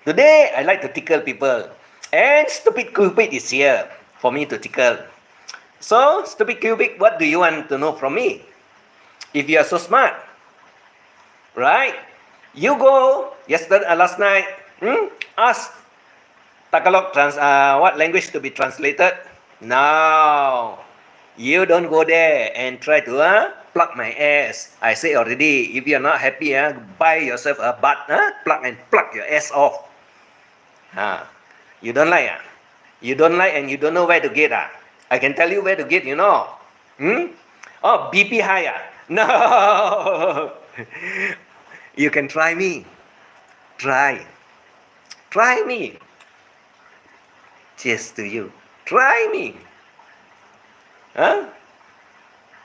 Today I like to tickle people. And stupid Cupid is here for me to tickle. So, stupid Cupid, what do you want to know from me? If you are so smart, right? You go last night, ask Tagalog what language to be translated. No, you don't go there and try to plug my ass. I say already, if you're not happy, buy yourself a butt, plug and plug your ass off. You don't like, You don't like and you don't know where to get, I can tell you where to get, you know. Oh, BP high, No. You can try me. Try me. Cheers to you. Try me.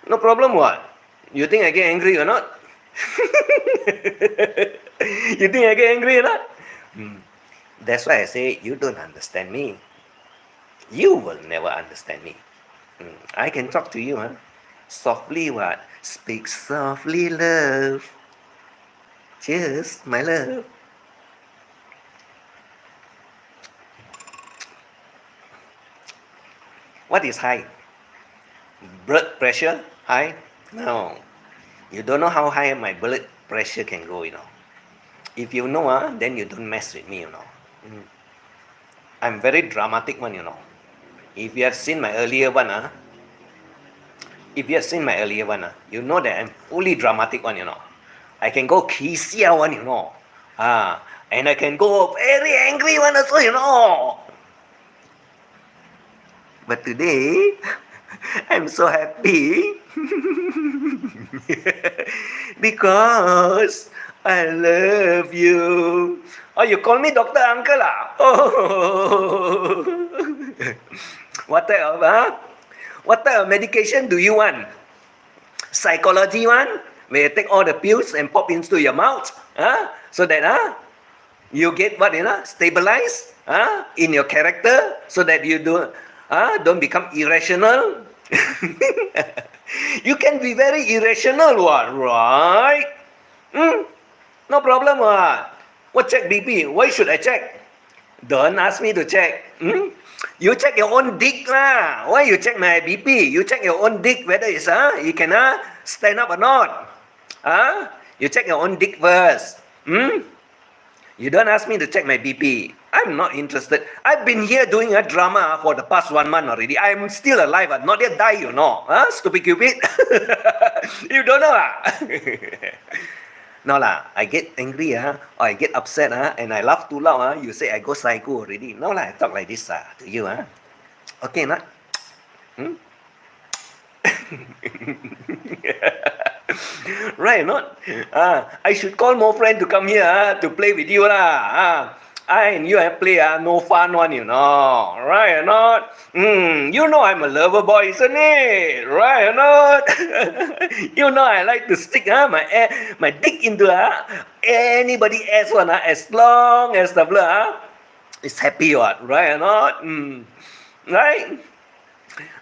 No problem, what? You think I get angry or not? You think I get angry or not? That's why I say you don't understand me. You will never understand me. I can talk to you, softly, what? Speak softly, love. Cheers, my love. What is high? Blood pressure high? No. You don't know how high my blood pressure can go, you know. If you know, then you don't mess with me, you know. I'm very dramatic one, you know. If you have seen my earlier one, you know that I'm fully dramatic one, you know. I can go kisia one, you know. And I can go very angry one also, you know. But today, I'm so happy because I love you. Oh, you call me Doctor Uncle, Oh. What type of medication do you want? Psychology one, where you take all the pills and pop into your mouth, so that you get what, stabilized, in your character, so that you don't become irrational. You can be very irrational, what, right? No problem, what? What check BP? Why should I check? Don't ask me to check. You check your own dick lah. Why you check my BP? You check your own dick whether it's you can stand up or not. You check your own dick first. You don't ask me to check my BP. I'm not interested. I've been here doing a drama for the past 1 month already. I'm still alive, not yet die, you know. Stupid Cupid. You don't know, No lah, I get angry, or I get upset, and I laugh too loud, you say I go psycho already. No lah, I talk like this to you, Okay, not? Right or not? I should call more friends to come here to play with you lah. I and you play no fun one, you know. Right or not? You know I'm a lover boy, isn't it? Right or not? You know I like to stick my dick into anybody else one, as long as the blood is happy, what? Right or not? Right?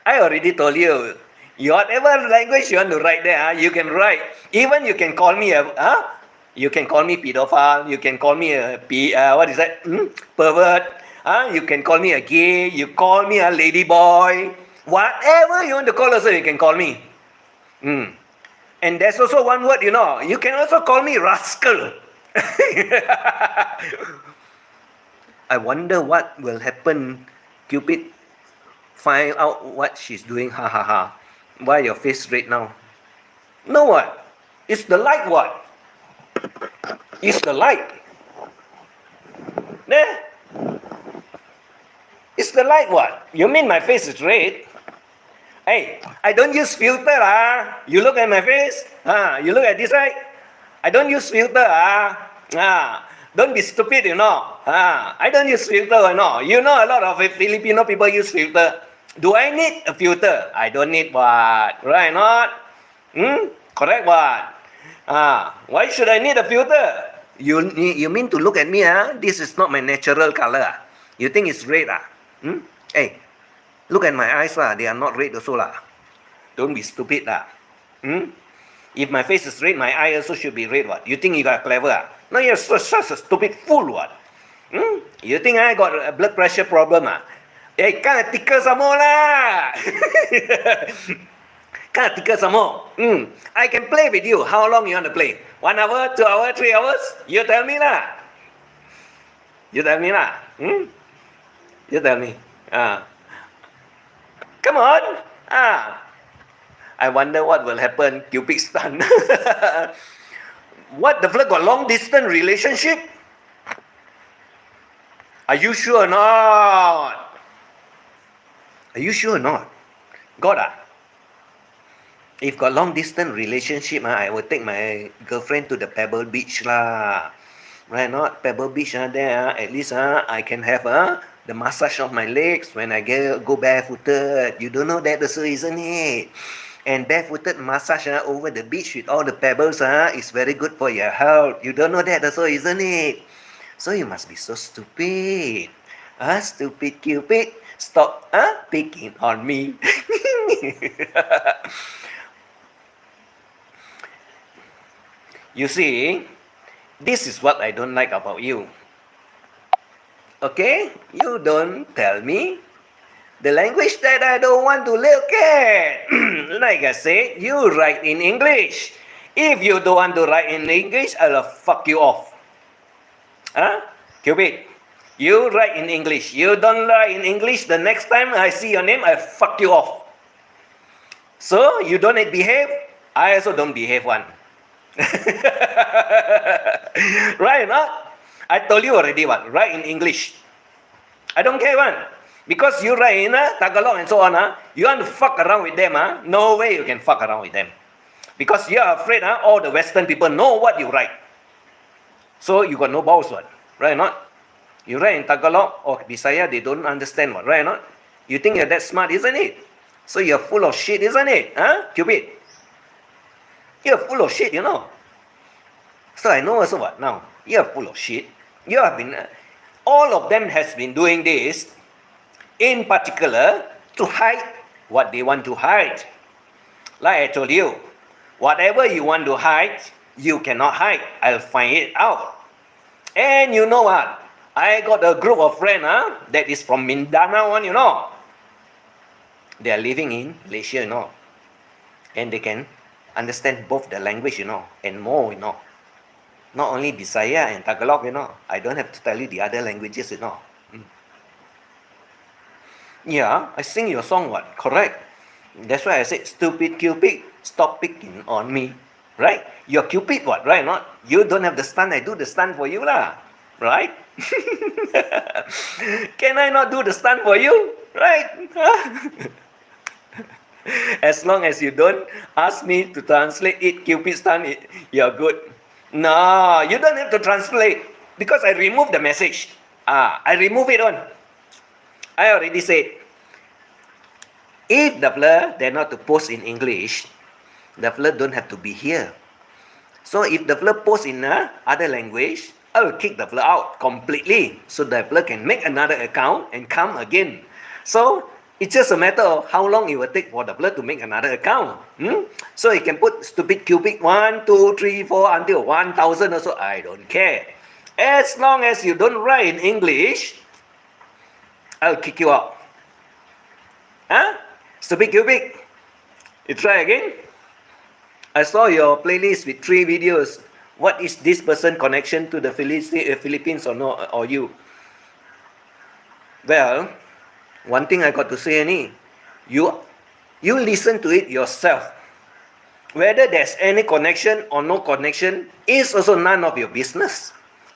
I already told you. Whatever language you want to write there, you can write. Even you can call me you can call me pedophile. You can call me what is that? Pervert. You can call me a gay. You call me a lady boy. Whatever you want to call also, you can call me. And there's also one word, you know. You can also call me rascal. I wonder what will happen, Cupid. Find out what she's doing. Ha ha ha. Why your face red now? No, what? It's the light, what? It's the light. There. It's the light, what? You mean my face is red? Hey, I don't use filter, You look at my face, You look at this side. I don't use filter, Don't be stupid, you know. I don't use filter, you know. You know a lot of Filipino people use filter. Do I need a filter? I don't need what? Right, not? Correct, what? Why should I need a filter? You mean to look at me, This is not my natural color. You think it's red, Hey, look at my eyes, They are not red also, Don't be stupid, If my face is red, my eye also should be red, what? You think you got clever, No, you're such a stupid fool, what? You think I got a blood pressure problem, Hey, kind of tickle some more lah. Kind of tickle some more. I can play with you. How long you want to play? 1 hour, 2 hours, 3 hours? You tell me lah. You tell me lah. You tell me. Come on. I wonder what will happen, Cupid Stunt. What, the fella got long distance relationship? Are you sure or not? Are you sure or not? Got ah? If got long distance relationship, I will take my girlfriend to the Pebble Beach lah. Right not? Pebble Beach there, at least I can have the massage of my legs when I go barefooted. You don't know that also, isn't it? And barefooted massage over the beach with all the pebbles is very good for your health. You don't know that also, isn't it? So you must be so stupid. Stupid Cupid. Stop picking on me. You see, this is what I don't like about you. Okay? You don't tell me the language that I don't want to look at. Like I said, you write in English. If you don't want to write in English, I'll fuck you off. Cupid, you write in English. You don't write in English, the next time I see your name, I'll fuck you off. So, you don't behave, I also don't behave one. Right or not? I told you already what? Write in English. I don't care one. Because you write in Tagalog and so on, you want to fuck around with them, no way you can fuck around with them. Because you are afraid all the Western people know what you write. So you got no balls, what? Right or not? You write in Tagalog or Bisaya, they don't understand what, right or not? You think you're that smart, isn't it? So you're full of shit, isn't it? Cupid? You're full of shit, you know. So I know also what now. You're full of shit. You have been, all of them has been doing this, in particular, to hide what they want to hide. Like I told you, whatever you want to hide, you cannot hide. I'll find it out. And you know what? I got a group of friends that is from Mindanao one, you know. They are living in Malaysia, you know. And they can understand both the language, you know, and more, you know. Not only Bisaya and Tagalog, you know. I don't have to tell you the other languages, you know. Yeah, I sing your song, what? Correct. That's why I said, stupid Cupid, stop picking on me. Right? You're Cupid, what? Right? Not? You don't have the stunt, I do the stunt for you, lah. Right? Can I not do the stunt for you? Right? As long as you don't ask me to translate it, Cupid Stunt, you're good. No, you don't have to translate. Because I remove the message. I remove it on. I already said, if the fella dare not to post in English, the fella don't have to be here. So if the fella post in other language, I will kick the fella out completely. So the fella can make another account and come again. So it's just a matter of how long it will take for the fella to make another account. So you can put stupid Cupid 1, 2, 3, 4 until 1,000 or so. I don't care. As long as you don't write in English, I'll kick you out. Stupid Cupid. You try again. I saw your playlist with 3 videos. What is this person connection to the Philippines or no, or you? Well, one thing I got to say, you listen to it yourself. Whether there's any connection or no connection is also none of your business.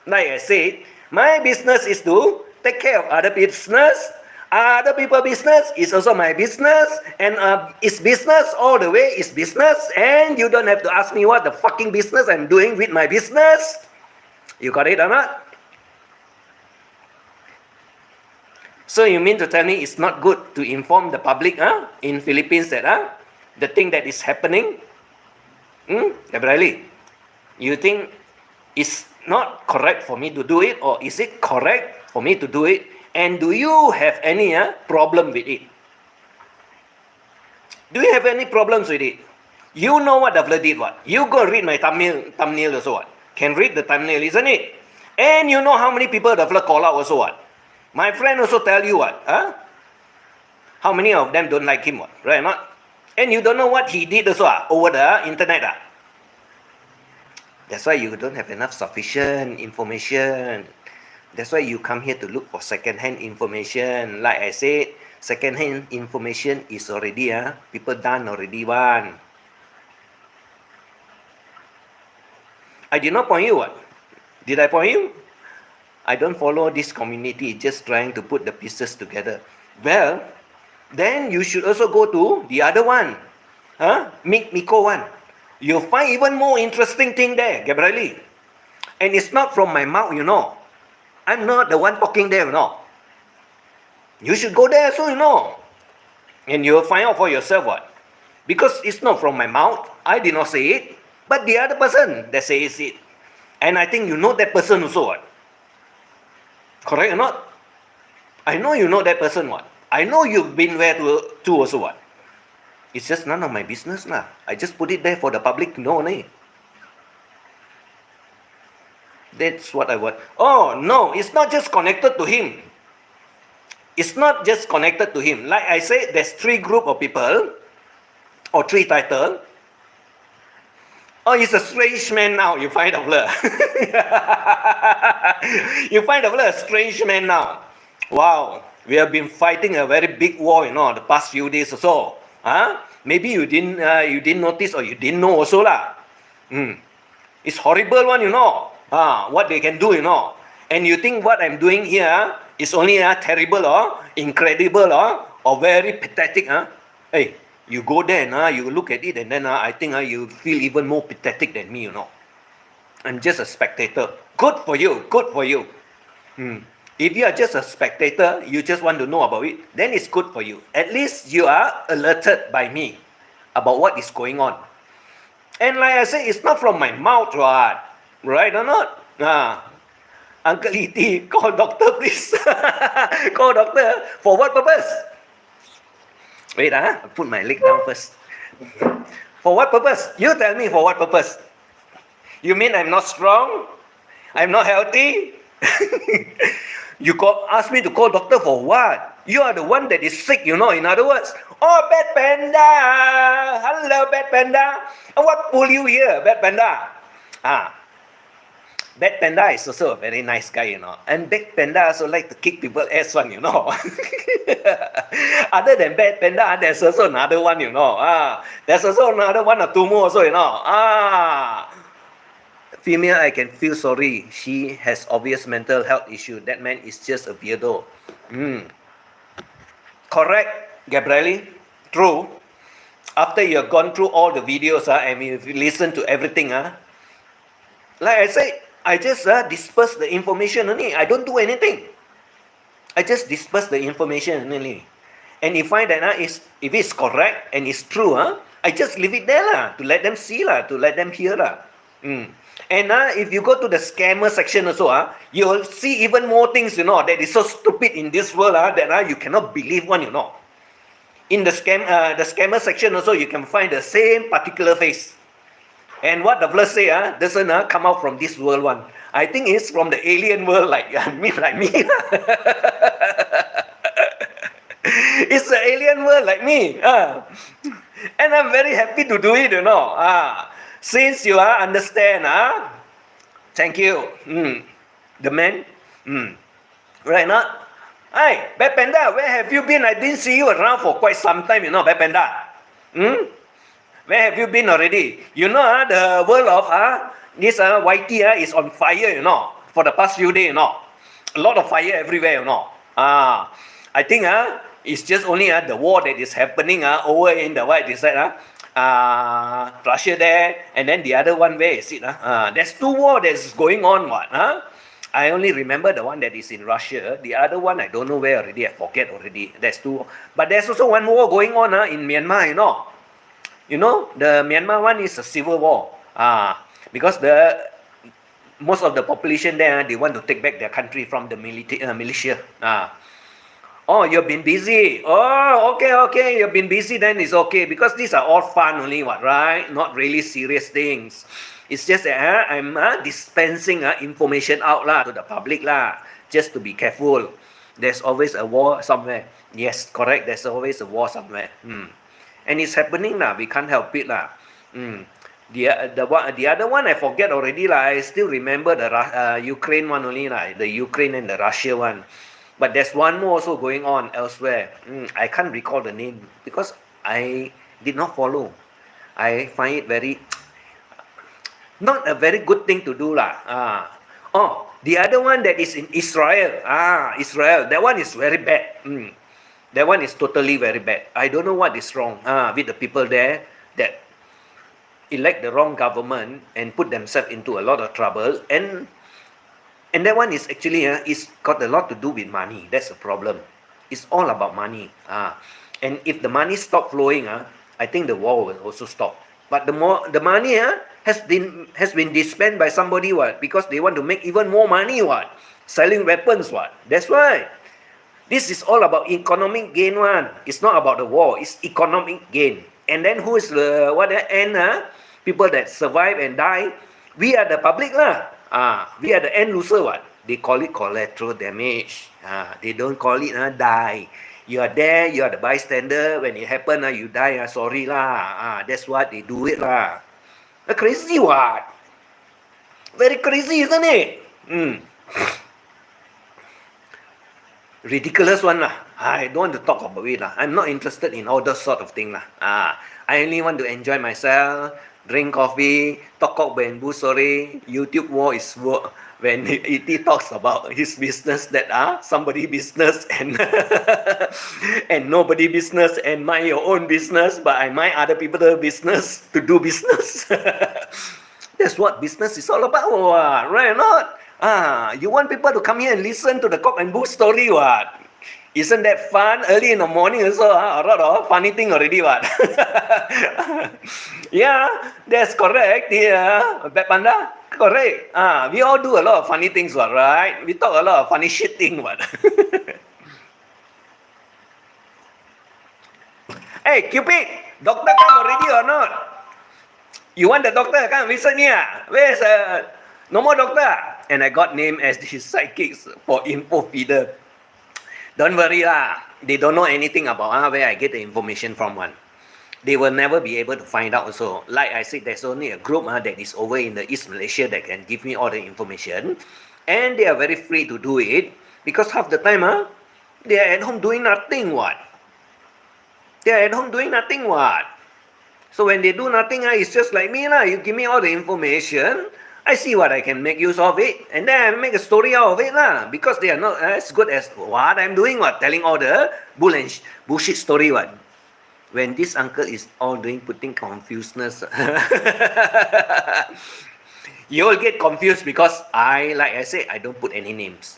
Like I said, my business is to take care of other business. Other people's business is also my business. And it's business all the way. It's business. And you don't have to ask me what the fucking business I'm doing with my business. You got it or not? So you mean to tell me it's not good to inform the public in Philippines that the thing that is happening? Gabrieli, you think it's not correct for me to do it, or is it correct for me to do it? And do you have any problem with it? Do you have any problems with it? You know what the fella did, what? You go read my thumbnail also, what? Can read the thumbnail, isn't it? And you know how many people the fella call out also, what? My friend also tell you what? How many of them don't like him, what? Right or not? And you don't know what he did also over the internet. That's why you don't have enough sufficient information. That's why you come here to look for second-hand information. Like I said, Second-hand information is already, people done already one. I did not point you what? Did I point you? I don't follow this community, just trying to put the pieces together. Well, then you should also go to the other one. Miko one. You'll find even more interesting thing there, Gabrieli. And it's not from my mouth, you know. I'm not the one talking there, you know. You should go there so you know. And you'll find out for yourself what. Because it's not from my mouth. I did not say it. But the other person that says it. And I think you know that person also what. Correct or not? I know you know that person what. I know you've been there too also what. It's just none of my business lah. I just put it there for the public to know only. That's what I want. Oh no, it's not just connected to him. It's not just connected to him. Like I said, there's 3 group of people or 3 title. Oh, he's a strange man now. You find out lah. You find out lah, strange man now. Wow, we have been fighting a very big war, you know, the past few days or so. Maybe you didn't notice or you didn't know also lah. It's horrible one, you know. What they can do, you know. And you think what I'm doing here is only terrible or incredible or very pathetic. Hey, you go there and you look at it and then I think you feel even more pathetic than me, you know. I'm just a spectator. Good for you, good for you. If you are just a spectator, you just want to know about it, then it's good for you. At least you are alerted by me about what is going on. And like I said, it's not from my mouth, right or not? Uncle E.T., call doctor please. Call doctor. For what purpose? Wait, I put my leg down first. For what purpose? You tell me for what purpose. You mean I'm not strong? I'm not healthy? You ask me to call doctor for what? You are the one that is sick, you know, in other words. Oh, Bad Panda! Hello, Bad Panda! What pull you here, Bad Panda? Bad Panda is also a very nice guy, you know. And Bad Panda also like to kick people ass one, you know. Other than Bad Panda, there's also another one, you know. There's also another one or 2 more also, you know. Female, I can feel sorry. She has obvious mental health issue. That man is just a weirdo. Correct, Gabrieli. True. After you have gone through all the videos and you listen to everything, like I said, I just disperse the information only. I don't do anything. I just disperse the information only. And if I find that if it's correct and it's true, I just leave it there to let them see, to let them hear. And if you go to the scammer section also, you will see even more things, you know, that is so stupid in this world that you cannot believe one, you know. In the scammer section also, you can find the same particular face. And what the verse say, doesn't come out from this world one. I think it's from the alien world, like me. It's the alien world like me. And I'm very happy to do it, you know. Since you understand, thank you. The man, right now. Hey, Bad Panda, where have you been? I didn't see you around for quite some time, you know, Bad Panda. Where have you been already? You know, the world of this YT is on fire, you know, for the past few days, you know. A lot of fire everywhere, you know. I think it's just only the war that is happening over in the what is that Russia there, and then the other one, where is it? There's 2 wars that's going on, what? I only remember the one that is in Russia. The other one, I don't know where already. I forget already. There's 2. But there's also one war going on in Myanmar, you know. You know, the Myanmar one is a civil war. Because most of the population there, they want to take back their country from the militia. Oh, you've been busy. Oh, okay. You've been busy, then it's okay. Because these are all fun only, right? Not really serious things. It's just that I'm dispensing information out to the public just to be careful. There's always a war somewhere. Yes, correct. There's always a war somewhere. And it's happening we can't help it The other one I forget already I still remember the Ukraine one only the Ukraine and the Russia one. But there's one more also going on elsewhere. I can't recall the name because I did not follow. I find it very not a very good thing to do lah. Oh, the other one that is in Israel. Israel. That one is very bad. That one is totally very bad. I don't know what is wrong with the people there that elect the wrong government and put themselves into a lot of trouble. And that one is actually is got a lot to do with money. That's the problem. It's all about money. And if the money stop flowing, I think the war will also stop. But the money has been dispensed by somebody what? Because they want to make even more money what? Selling weapons what? That's why. This is all about economic gain one. It's not about the war. It's economic gain. And then who is the end? People that survive and die. We are the public lah. We are the end loser what? They call it collateral damage. They don't call it die. You are there, you are the bystander. When it happen, you die. Sorry lah. That's what they do it lah. Crazy what? Very crazy, isn't it? Ridiculous one lah. I don't want to talk about it lah. I'm not interested in all those sort of thing lah. I only want to enjoy myself, drink coffee, talk bamboo. Sorry, YouTube war is war. When E.T. talks about his business that somebody business and and nobody business and mind your own business, but I mind other people's business to do business. That's what business is all about, right or not? You want people to come here and listen to the cock and bull story, what? Isn't that fun? Early in the morning also, a lot of funny thing already, what? Yeah, that's correct. Yeah, Bad Panda, correct. We all do a lot of funny things, what, right? We talk a lot of funny shit thing, what? Hey, Cupid, doctor come already or not? You want the doctor come visit me? Where's no more doctor? And I got named as his sidekicks for info feeder. Don't worry lah. They don't know anything about where I get the information from one. They will never be able to find out also. Like I said, there's only a group that is over in the East Malaysia that can give me all the information. And they are very free to do it. Because half the time, they are at home doing nothing, what? They are at home doing nothing, what? So when they do nothing, it's just like me lah. You give me all the information, I see what I can make use of it, and then I make a story out of it lah. Because they are not as good as what I'm doing, what? Telling all the bullshit story, what? When this uncle is all doing putting confusedness, you all get confused because like I say, I don't put any names.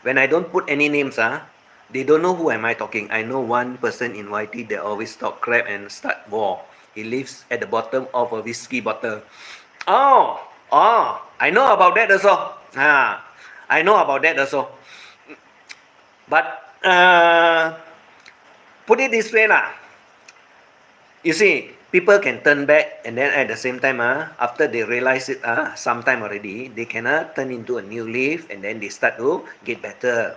When I don't put any names, they don't know who am I talking. I know one person in YT that always talk crap and start war. He lives at the bottom of a whiskey bottle. Oh, I know about that also. I know about that also. But put it this way lah. You see, people can turn back, and then at the same time, after they realize it, sometime already, they can turn into a new leaf, and then they start to get better.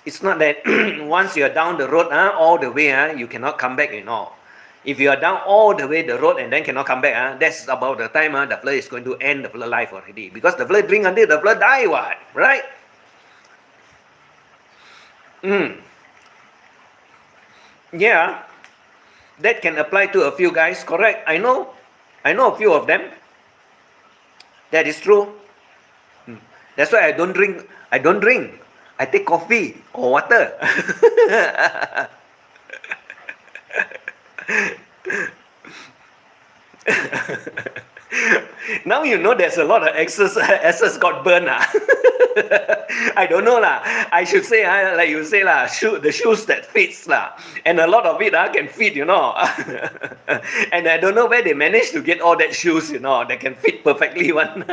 It's not that once you are down the road, all the way, you cannot come back, you know. If you are down all the way the road and then cannot come back, that's about the time the fella is going to end the fella life already. Because the fella drink until the fella die, what? Right? Yeah. That can apply to a few guys, correct? I know a few of them. That is true. That's why I don't drink. I take coffee or water. Now you know there's a lot of excess got burned. I don't know lah. I should say like you say lah, the shoes that fits lah, and a lot of it can fit, you know. And I don't know where they managed to get all that shoes, you know, that can fit perfectly one.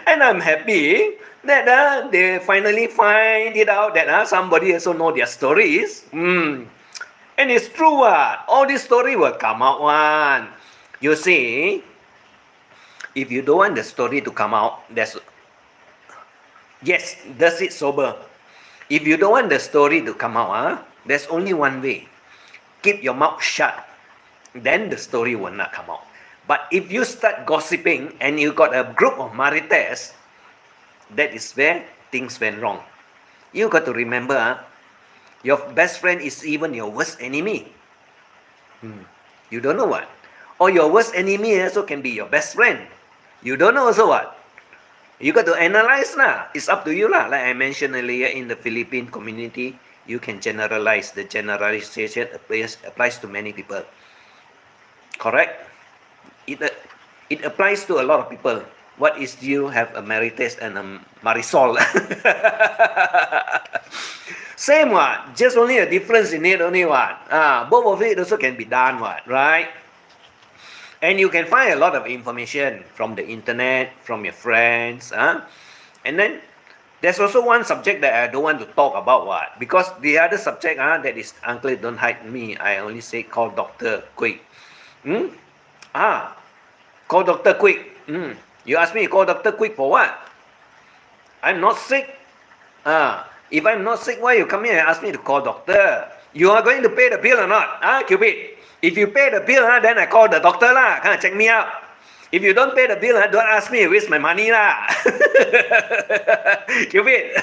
And I'm happy that they finally find it out that somebody also know their stories. And it's true what? All this story will come out one. You see, if you don't want the story to come out, does it sober. If you don't want the story to come out, there's only one way. Keep your mouth shut. Then the story will not come out. But if you start gossiping and you got a group of marites, that is where things went wrong. You got to remember, your best friend is even your worst enemy. You don't know what? Or your worst enemy also can be your best friend. You don't know also what? You got to analyze lah. It's up to you lah. Like I mentioned earlier, in the Philippine community, you can generalize. The generalization applies to many people. Correct? It applies to a lot of people. What is you have a Marites and a Marisol? Same what? Just only a difference in it only what? Both of it also can be done what? Right? And you can find a lot of information from the internet, from your friends. And then there's also one subject that I don't want to talk about what? Because the other subject that is, uncle, don't hide me. I only say call doctor quick. Call doctor quick. You ask me, call doctor quick for what? I'm not sick. If I'm not sick, why you come here and ask me to call doctor? You are going to pay the bill or not? Cupid? If you pay the bill, then I call the doctor lah. Come and check me out. If you don't pay the bill, don't ask me to waste my money lah. Cupid?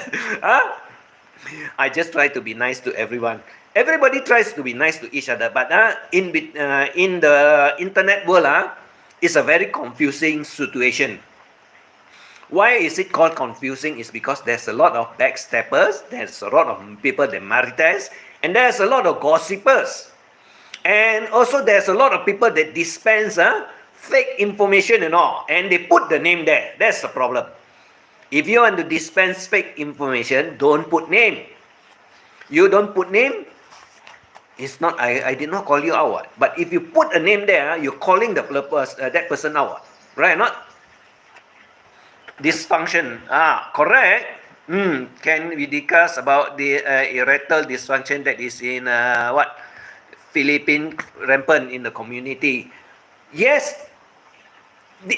I just try to be nice to everyone. Everybody tries to be nice to each other, but in the internet world, it's a very confusing situation. Why is it called confusing? Is because there's a lot of backstabbers, there's a lot of people that marites, and there's a lot of gossipers. And also there's a lot of people that dispense fake information and all, and they put the name there. That's the problem. If you want to dispense fake information, don't put name. You don't put name, it's not, I did not call you out. But if you put a name there, you're calling that person out. Right or not? Dysfunction. Correct. Can we discuss about the erectile dysfunction that is in Philippine rampant in the community? Yes,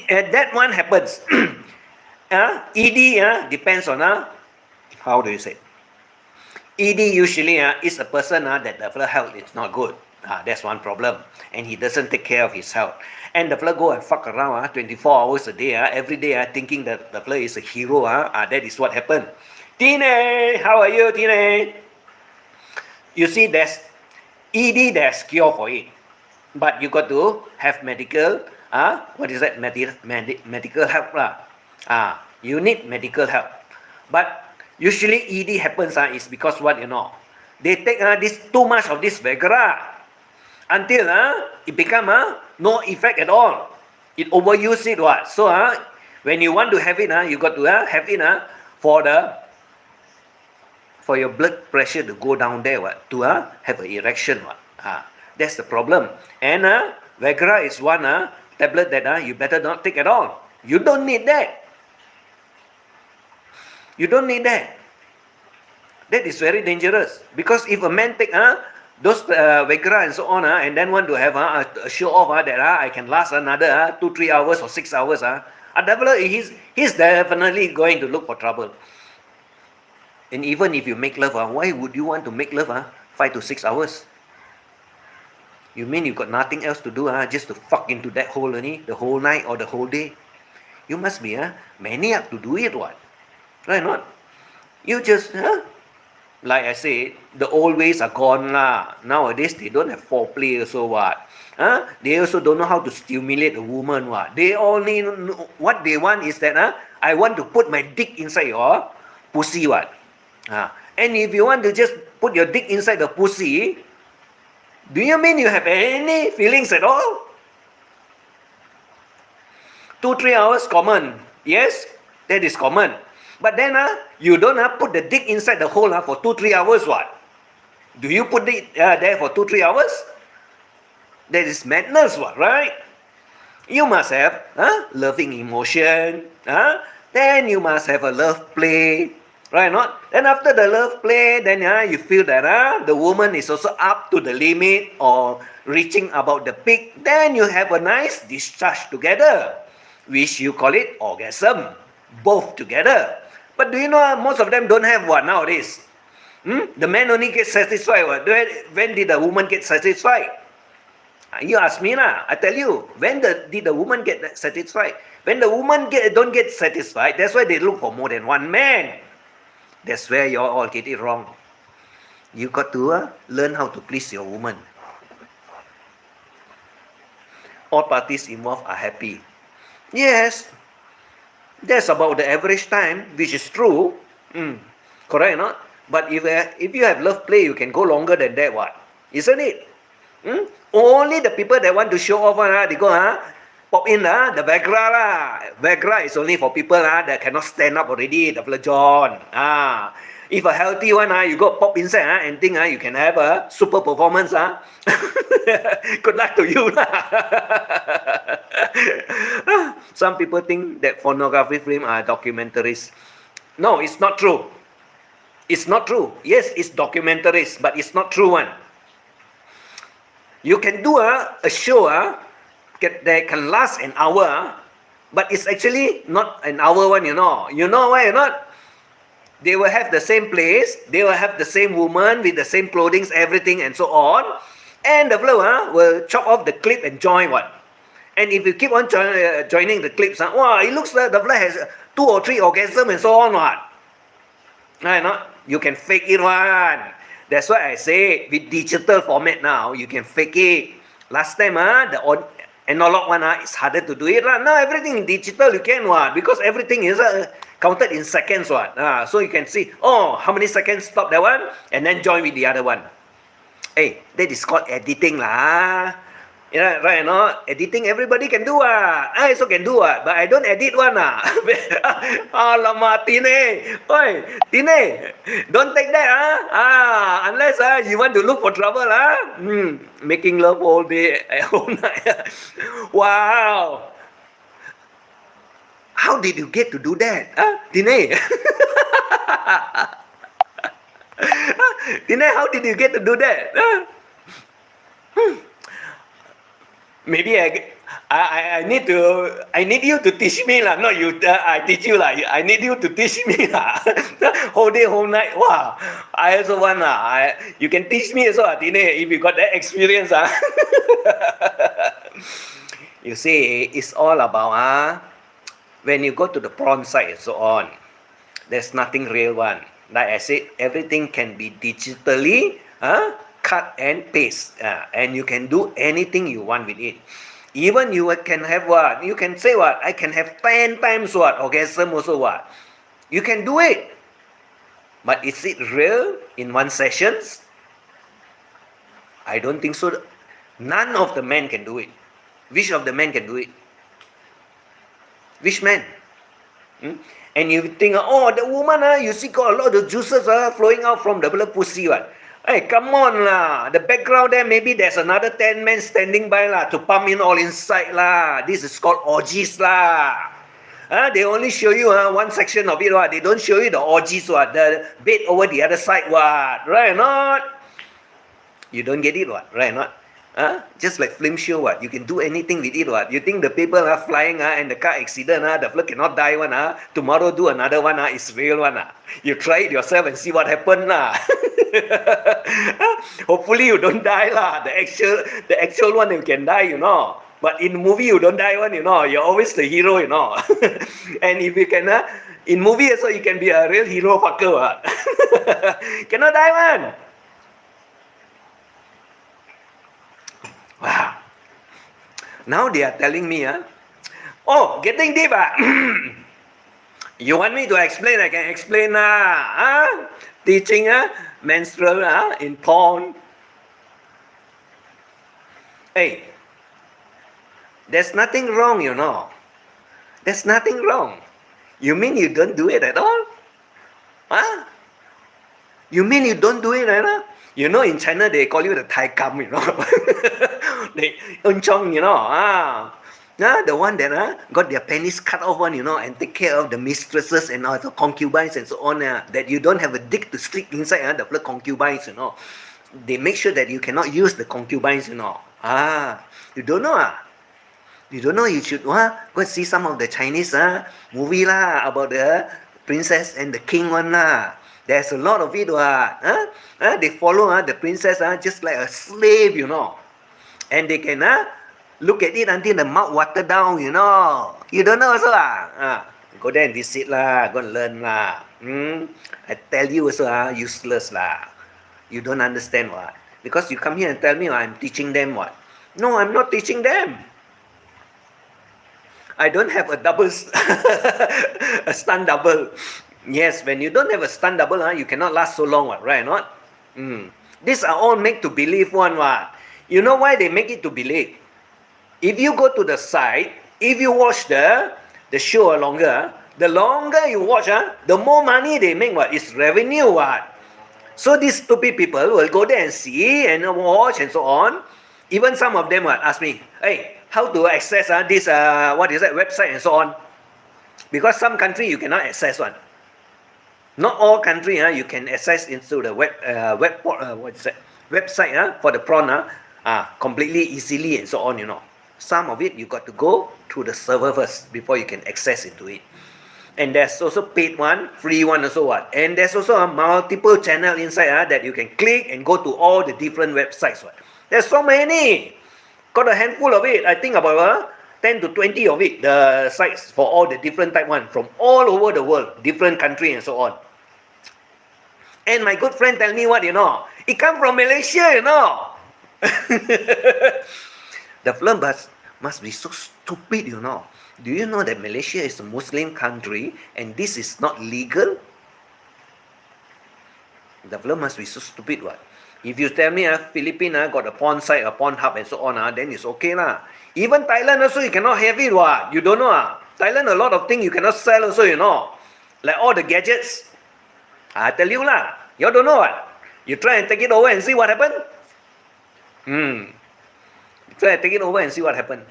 that one happens. ED depends on how do you say? ED usually is a person that the health is not good. That's one problem, and he doesn't take care of his health. And the fella go and fuck around 24 hours a day, every day, thinking that the fella is a hero. That is what happened. Tine, how are you, Tine? You see, there's ED, there's cure for it, but you got to have medical. What is that? Medical help lah. You need medical help, but usually ED happens is because what you know? They take this too much of this Viagra until it become no effect at all. It overuse it what? So when you want to have it, you got to have it for your blood pressure to go down there what? To have an erection what? That's the problem. And Viagra is one tablet that you better not take at all. You don't need that. You don't need that. That is very dangerous, because if a man take those Viagra and so on, and then want to have a show off that I can last another 2-3 hours or 6 hours, he's definitely going to look for trouble. And even if you make love, why would you want to make love 5 to 6 hours? You mean you got nothing else to do, just to fuck into that hole only, the whole night or the whole day? You must be maniac to do it what? Right or not? You just like I said, the old ways are gone lah. Nowadays they don't have foreplay also what. They also don't know how to stimulate a woman what. They only know, what they want is that I want to put my dick inside your pussy what. And if you want to just put your dick inside the pussy, do you mean you have any feelings at all? 2-3 hours common. Yes, that is common. But then you don't put the dick inside the hole for 2-3 hours what? Do you put it there for 2-3 hours? That is madness what, right? You must have loving emotion. Then you must have a love play. Right or not? Then after the love play, then you feel that the woman is also up to the limit or reaching about the peak. Then you have a nice discharge together, which you call it orgasm. Both together. But do you know most of them don't have what nowadays? The man only gets satisfied. What? When did the woman get satisfied? You ask me lah. I tell you, when did the woman get satisfied? When the woman don't get satisfied, that's why they look for more than one man. That's where you all get it wrong. You got to learn how to please your woman. All parties involved are happy. Yes, that's about the average time, which is true. Correct or not? But if you have love play, you can go longer than that, what? Isn't it? Only the people that want to show off, they go, pop in the Viagra lah. Viagra is only for people that cannot stand up already, the fella John. If a healthy one, you go pop inside and think you can have a super performance. Good luck to you. Some people think that pornography film are documentaries. No, it's not true. It's not true. Yes, it's documentaries, but it's not true one. You can do a show that can last an hour, but it's actually not an hour one, you know. You know why or not? They will have the same place, they will have the same woman with the same clothing, everything and so on. And the fellow will chop off the clip and join what? And if you keep on joining the clips, wow, it looks like the fellow has 2 or 3 orgasms and so on. What? Right, not? You can fake it one. That's why I say with digital format now, you can fake it. Last time, the analog one it's harder to do it. Now everything in digital you can what? Because everything is counted in seconds what. So you can see, how many seconds stop that one and then join with the other one. Hey, that is called editing lah. Yeah, right, no? Editing everybody can do I also can do but I don't edit one Alamak, Tine. Oi, Tine, don't take that unless you want to look for trouble making love all day all night. Wow. How did you get to do that? Tine? Tine, how did you get to do that? Maybe I need you to teach me lah. Not you. I teach you lah. I need you to teach me lah. Whole day, whole night. Wow. I also want you can teach me also, Tine, if you got that experience You see, it's all about when you go to the prawn site and so on. There's nothing real one. Like I said, everything can be digitally cut and paste, and you can do anything you want with it. Even you can have what? You can say what? I can have 10 times what? Orgasm also what? You can do it. But is it real in one sessions? I don't think so. None of the men can do it. Which of the men can do it? Which man? And you think, the woman, you see got a lot of juices flowing out from the pussy what? Hey, come on lah. The background there, maybe there's another 10 men standing by lah to pump in all inside lah. This is called orgies lah. They only show you one section of it what. They don't show you the orgies what. The bed over the other side what. Right or not? You don't get it what. Right or not? Just like film show what. You can do anything with it what. You think the people are flying and the car accident the fella cannot die one tomorrow do another one it's real one You try it yourself and see what happen lah. Hopefully you don't die lah. The actual one you can die, you know. But in movie you don't die one, you know. You're always the hero, you know. And if you can in movie also you can be a real hero fucker what. Cannot die one. Wow. Now they are telling me getting deep You want me to explain? I can explain teaching menstrual in porn. Hey, there's nothing wrong, you know. There's nothing wrong. You mean you don't do it at all? You mean you don't do it at all? You know, in China they call you the Thai Kam, you know. They unchong, you know. The one that got their pennies cut off one, you know, and take care of the mistresses and all the concubines and so on. That you don't have a dick to stick inside the concubines, you know. They make sure that you cannot use the concubines, you know. You don't know You don't know, you should go and see some of the Chinese movie lah about the princess and the king one lah. There's a lot of it they follow the princess just like a slave, you know. And they can look at it until the mouth water down, you know. You don't know also Go there and visit lah. Go and learn lah. I tell you also useless lah. You don't understand what? Because you come here and tell me I'm teaching them what? No, I'm not teaching them. I don't have a double, a stunt double. Yes, when you don't have a stunt double, you cannot last so long, what, right or not? These are all made to believe one, what? You know why they make it to believe? If you go to the site, if you watch the show longer, the longer you watch, the more money they make, what? It's revenue, what? So these stupid people will go there and see and watch and so on. Even some of them will ask me, hey, how to access this, what is that, website and so on. Because some country you cannot access one. Not all country you can access into the website for the prawn completely easily and so on, you know. Some of it you got to go through the server first before you can access into it. And there's also paid one, free one also what. And there's also a multiple channel inside that you can click and go to all the different websites what. There's so many. Got a handful of it. I think about 10 to 20 of it. The sites for all the different type one from all over the world, different country and so on. And my good friend tell me what, you know. It come from Malaysia, you know. The film must be so stupid, you know. Do you know that Malaysia is a Muslim country and this is not legal? The film must be so stupid, what? If you tell me Philippines got a porn site, a porn hub and so on, then it's okay lah. Even Thailand also you cannot have it, what? You don't know Thailand a lot of things you cannot sell also, you know. Like all the gadgets. I tell you lah. You don't know what? You try and take it over and see what happen. You try and take it over and see what happen.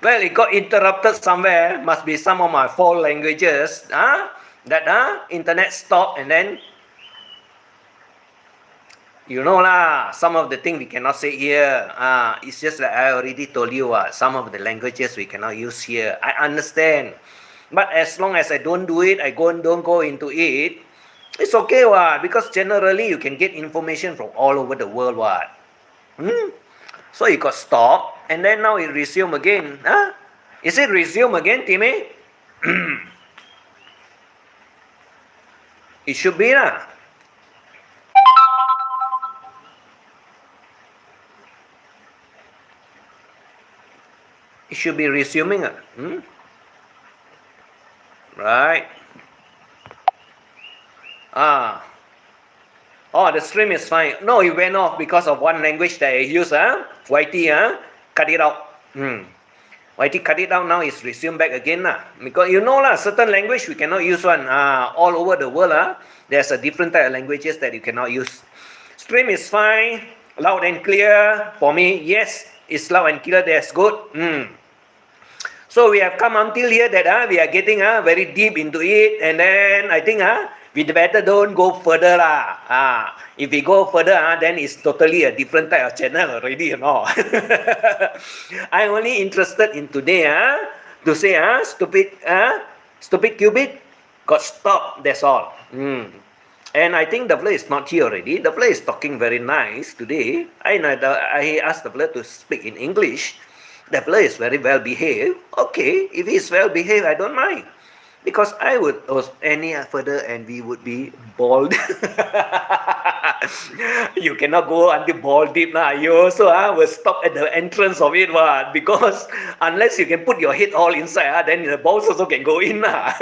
Well, it got interrupted somewhere. Must be some of my 4 languages. That internet stopped and then you know lah. Some of the things we cannot say here. It's just like I already told you. Some of the languages we cannot use here. I understand, but as long as I don't do it, I don't go into it. It's okay, because generally you can get information from all over the world, So it got stopped, and then now it resume again. Is it resume again, Timmy? It should be, It should be resuming, Right. Oh, the stream is fine. No, it went off because of one language that I use, YT, cut it out. YT cut it out, now it's resumed back again, Because you know, certain language we cannot use one. All over the world, there's a different type of languages that you cannot use. Stream is fine, loud and clear. For me, yes, it's loud and clear, that's good. So we have come until here that we are getting very deep into it, and then I think we better don't go further lah. If we go further, then it's totally a different type of channel already, you know. I'm only interested in today to say stupid Cupid got stopped, that's all. And I think the fella is not here already. The fella is talking very nice today. I asked the fella to speak in English. The fella is very well behaved. Okay, if he's well behaved, I don't mind. Because I would any further and we would be bald. You cannot go until bald deep lah. You also will stop at the entrance of it, because unless you can put your head all inside, then the balls also can go in lah.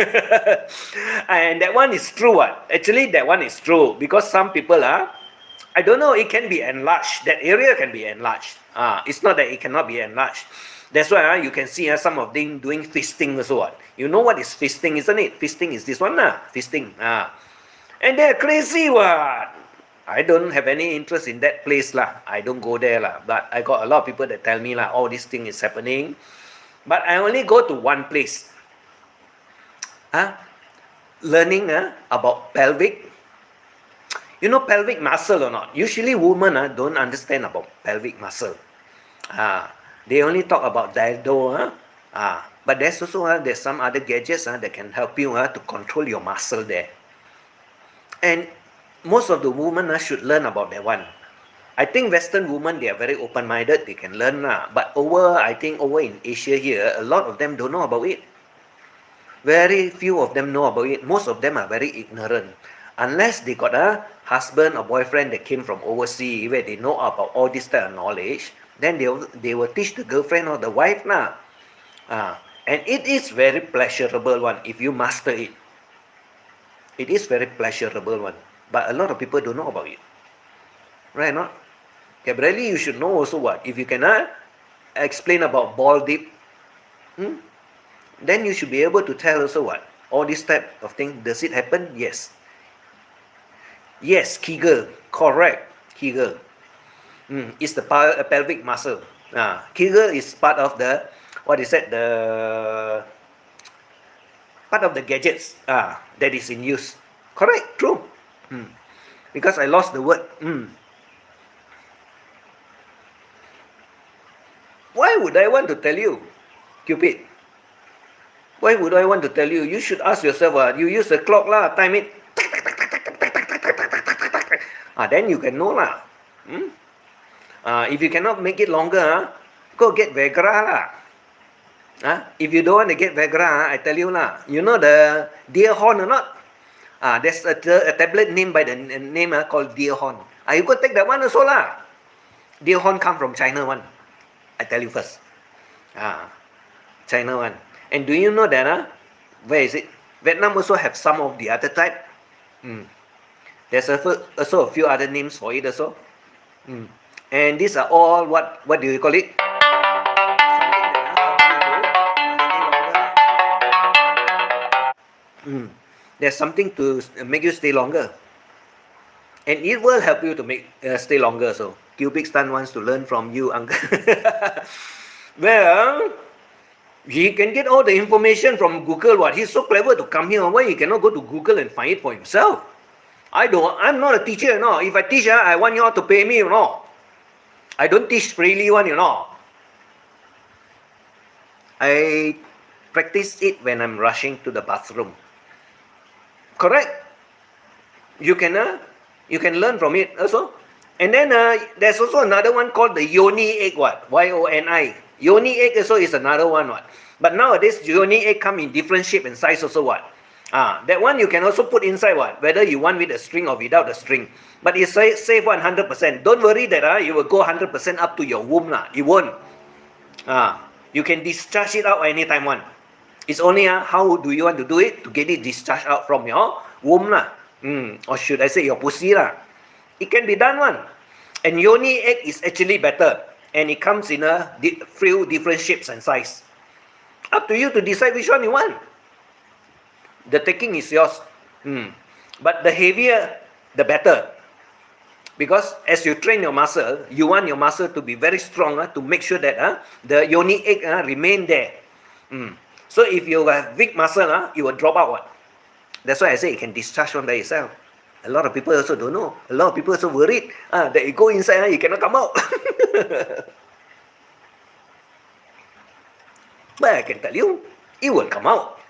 And that one is true. Actually, that one is true because some people I don't know, it can be enlarged. That area can be enlarged. It's not that it cannot be enlarged. That's why you can see some of them doing fisting also. You know what is fisting, isn't it? Fisting is this one, fisting. And they're crazy, I don't have any interest in that place, I don't go there, But I got a lot of people that tell me, all this thing is happening. But I only go to one place. Learning about pelvic. You know pelvic muscle or not? Usually women don't understand about pelvic muscle. They only talk about dildo. But there's also there's some other gadgets that can help you to control your muscle there. And most of the women should learn about that one. I think Western women, they are very open-minded, they can learn. But I think over in Asia here, a lot of them don't know about it. Very few of them know about it. Most of them are very ignorant. Unless they got a husband or boyfriend that came from overseas where they know about all this type of knowledge, then they will teach the girlfriend or the wife. And it is very pleasurable one if you master it. It is very pleasurable one. But a lot of people don't know about it. Right, not? Gabrieli, you should know also what? If you can explain about ball dip, then you should be able to tell also what? All this type of thing, does it happen? Yes. Yes, Kegel, correct. Kegel. It's the pelvic muscle. Kegel is part of the, what is that? Part of the gadgets that is in use. Correct, true. Because I lost the word. Why would I want to tell you, Cupid? Why would I want to tell you? You should ask yourself, you use the clock time it. Then you can know if you cannot make it longer, go get Viagra If you don't want to get Viagra, I tell you you know the deer horn or not? There's a tablet named by the name called deer horn. You go take that one also Deer horn come from China one. I tell you first. China one. And do you know that where is it? Vietnam also have some of the other type. There's also a few other names for it also. And these are all what do you call it? There's something to make you stay longer. And it will help you to make stay longer. So Cupid Stunt wants to learn from you, uncle. Well, he can get all the information from Google. He's so clever to come here. Why he cannot go to Google and find it for himself? I'm not a teacher, If I teach, I want you all to pay me, I don't teach freely one, I practice it when I'm rushing to the bathroom. Correct? You can learn from it also. And then there's also another one called the yoni egg, YONI. Yoni egg also is another one, But nowadays, yoni egg come in different shape and size also, that one you can also put inside, whether you want with a string or without the string. But it safe 100%. Don't worry that you will go 100% up to your womb. It won't. You can discharge it out anytime one. It's only how do you want to do it to get it discharged out from your womb or should I say your pussy It can be done one. And yoni egg is actually better, and it comes in a few different shapes and size. Up to you to decide which one you want. The taking is yours. But the heavier, the better. Because as you train your muscle, you want your muscle to be very strong to make sure that the yoni egg remain there. So if you have weak muscle, it will drop out. That's why I say it can discharge one by itself. A lot of people also don't know. A lot of people also worried that you go inside, you cannot come out. But I can tell you, it will come out.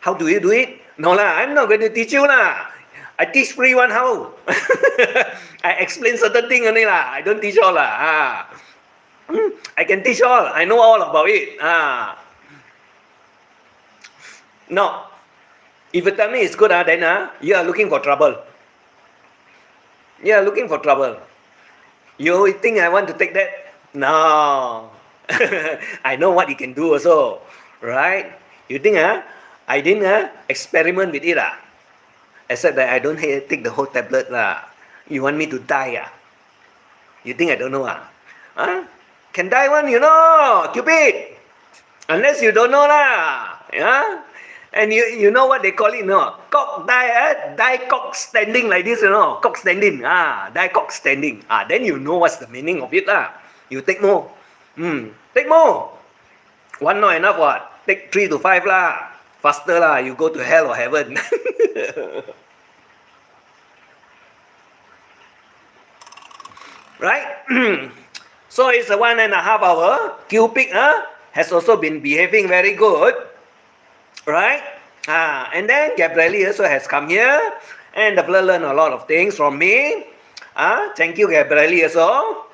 How do you do it? No I'm not going to teach you I teach free one how. I explain certain thing only I don't teach all I can teach all. I know all about it. No. If you tell me it's good, then you are looking for trouble. You are looking for trouble. You think I want to take that? No. I know what you can do also. Right? You think I didn't experiment with it except that I don't take the whole tablet You want me to die You think I don't know Can die one, Cupid. Unless you don't know And you know what they call it, cock die cock standing like this, cock standing, die cock standing. Then you know what's the meaning of it You take more. Take more. One not enough Take 3 to 5 Faster you go to hell or heaven. Right? So it's a 1.5 hour. Cupid has also been behaving very good. Right? And then Gabrieli also has come here And the fella learned a lot of things from me. Thank you, Gabrielle, also.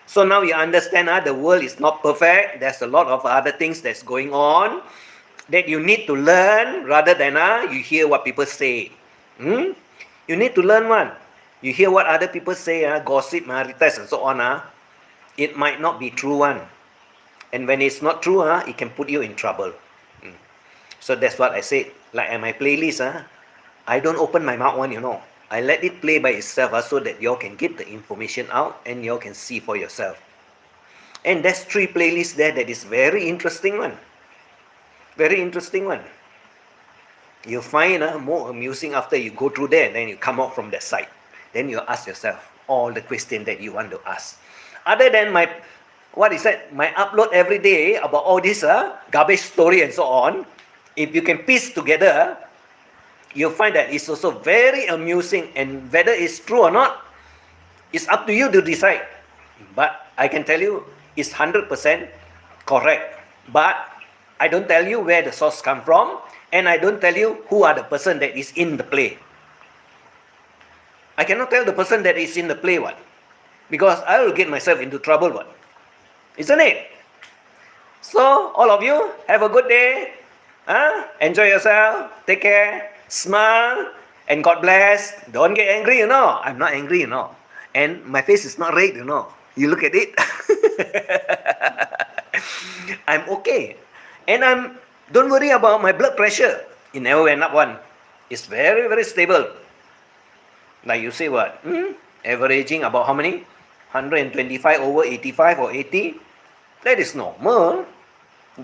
So now you understand the world is not perfect. There's a lot of other things that's going on that you need to learn rather than you hear what people say. You need to learn one. You hear what other people say, gossip, maritas, and so on. It might not be true one. And when it's not true, it can put you in trouble. So that's what I said. Like at my playlist, I don't open my mouth one, I let it play by itself so that y'all can get the information out and y'all can see for yourself. And there's 3 playlists there that is very interesting one. Very interesting one. You find more amusing after you go through there and then you come out from that side. Then you ask yourself all the questions that you want to ask. Other than my upload every day about all this garbage story and so on, if you can piece together, you'll find that it's also very amusing, and whether it's true or not, it's up to you to decide. But I can tell you, it's 100% correct. But I don't tell you where the source come from, and I don't tell you who are the person that is in the play. I cannot tell the person that is in the play what, because I will get myself into trouble what, isn't it? So all of you have a good day. Enjoy yourself. Take care. Smile. And God bless. Don't get angry, I'm not angry, And my face is not red, You look at it. I'm okay. And don't worry about my blood pressure. It never went up one. It's very, very stable. Like you say what? Averaging about how many? 125 over 85 or 80? That is normal,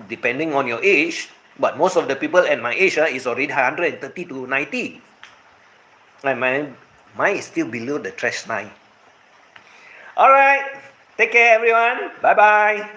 depending on your age. But most of the people at my age is already 130 to 90. And mine is still below the trash line. Alright, take care everyone. Bye-bye.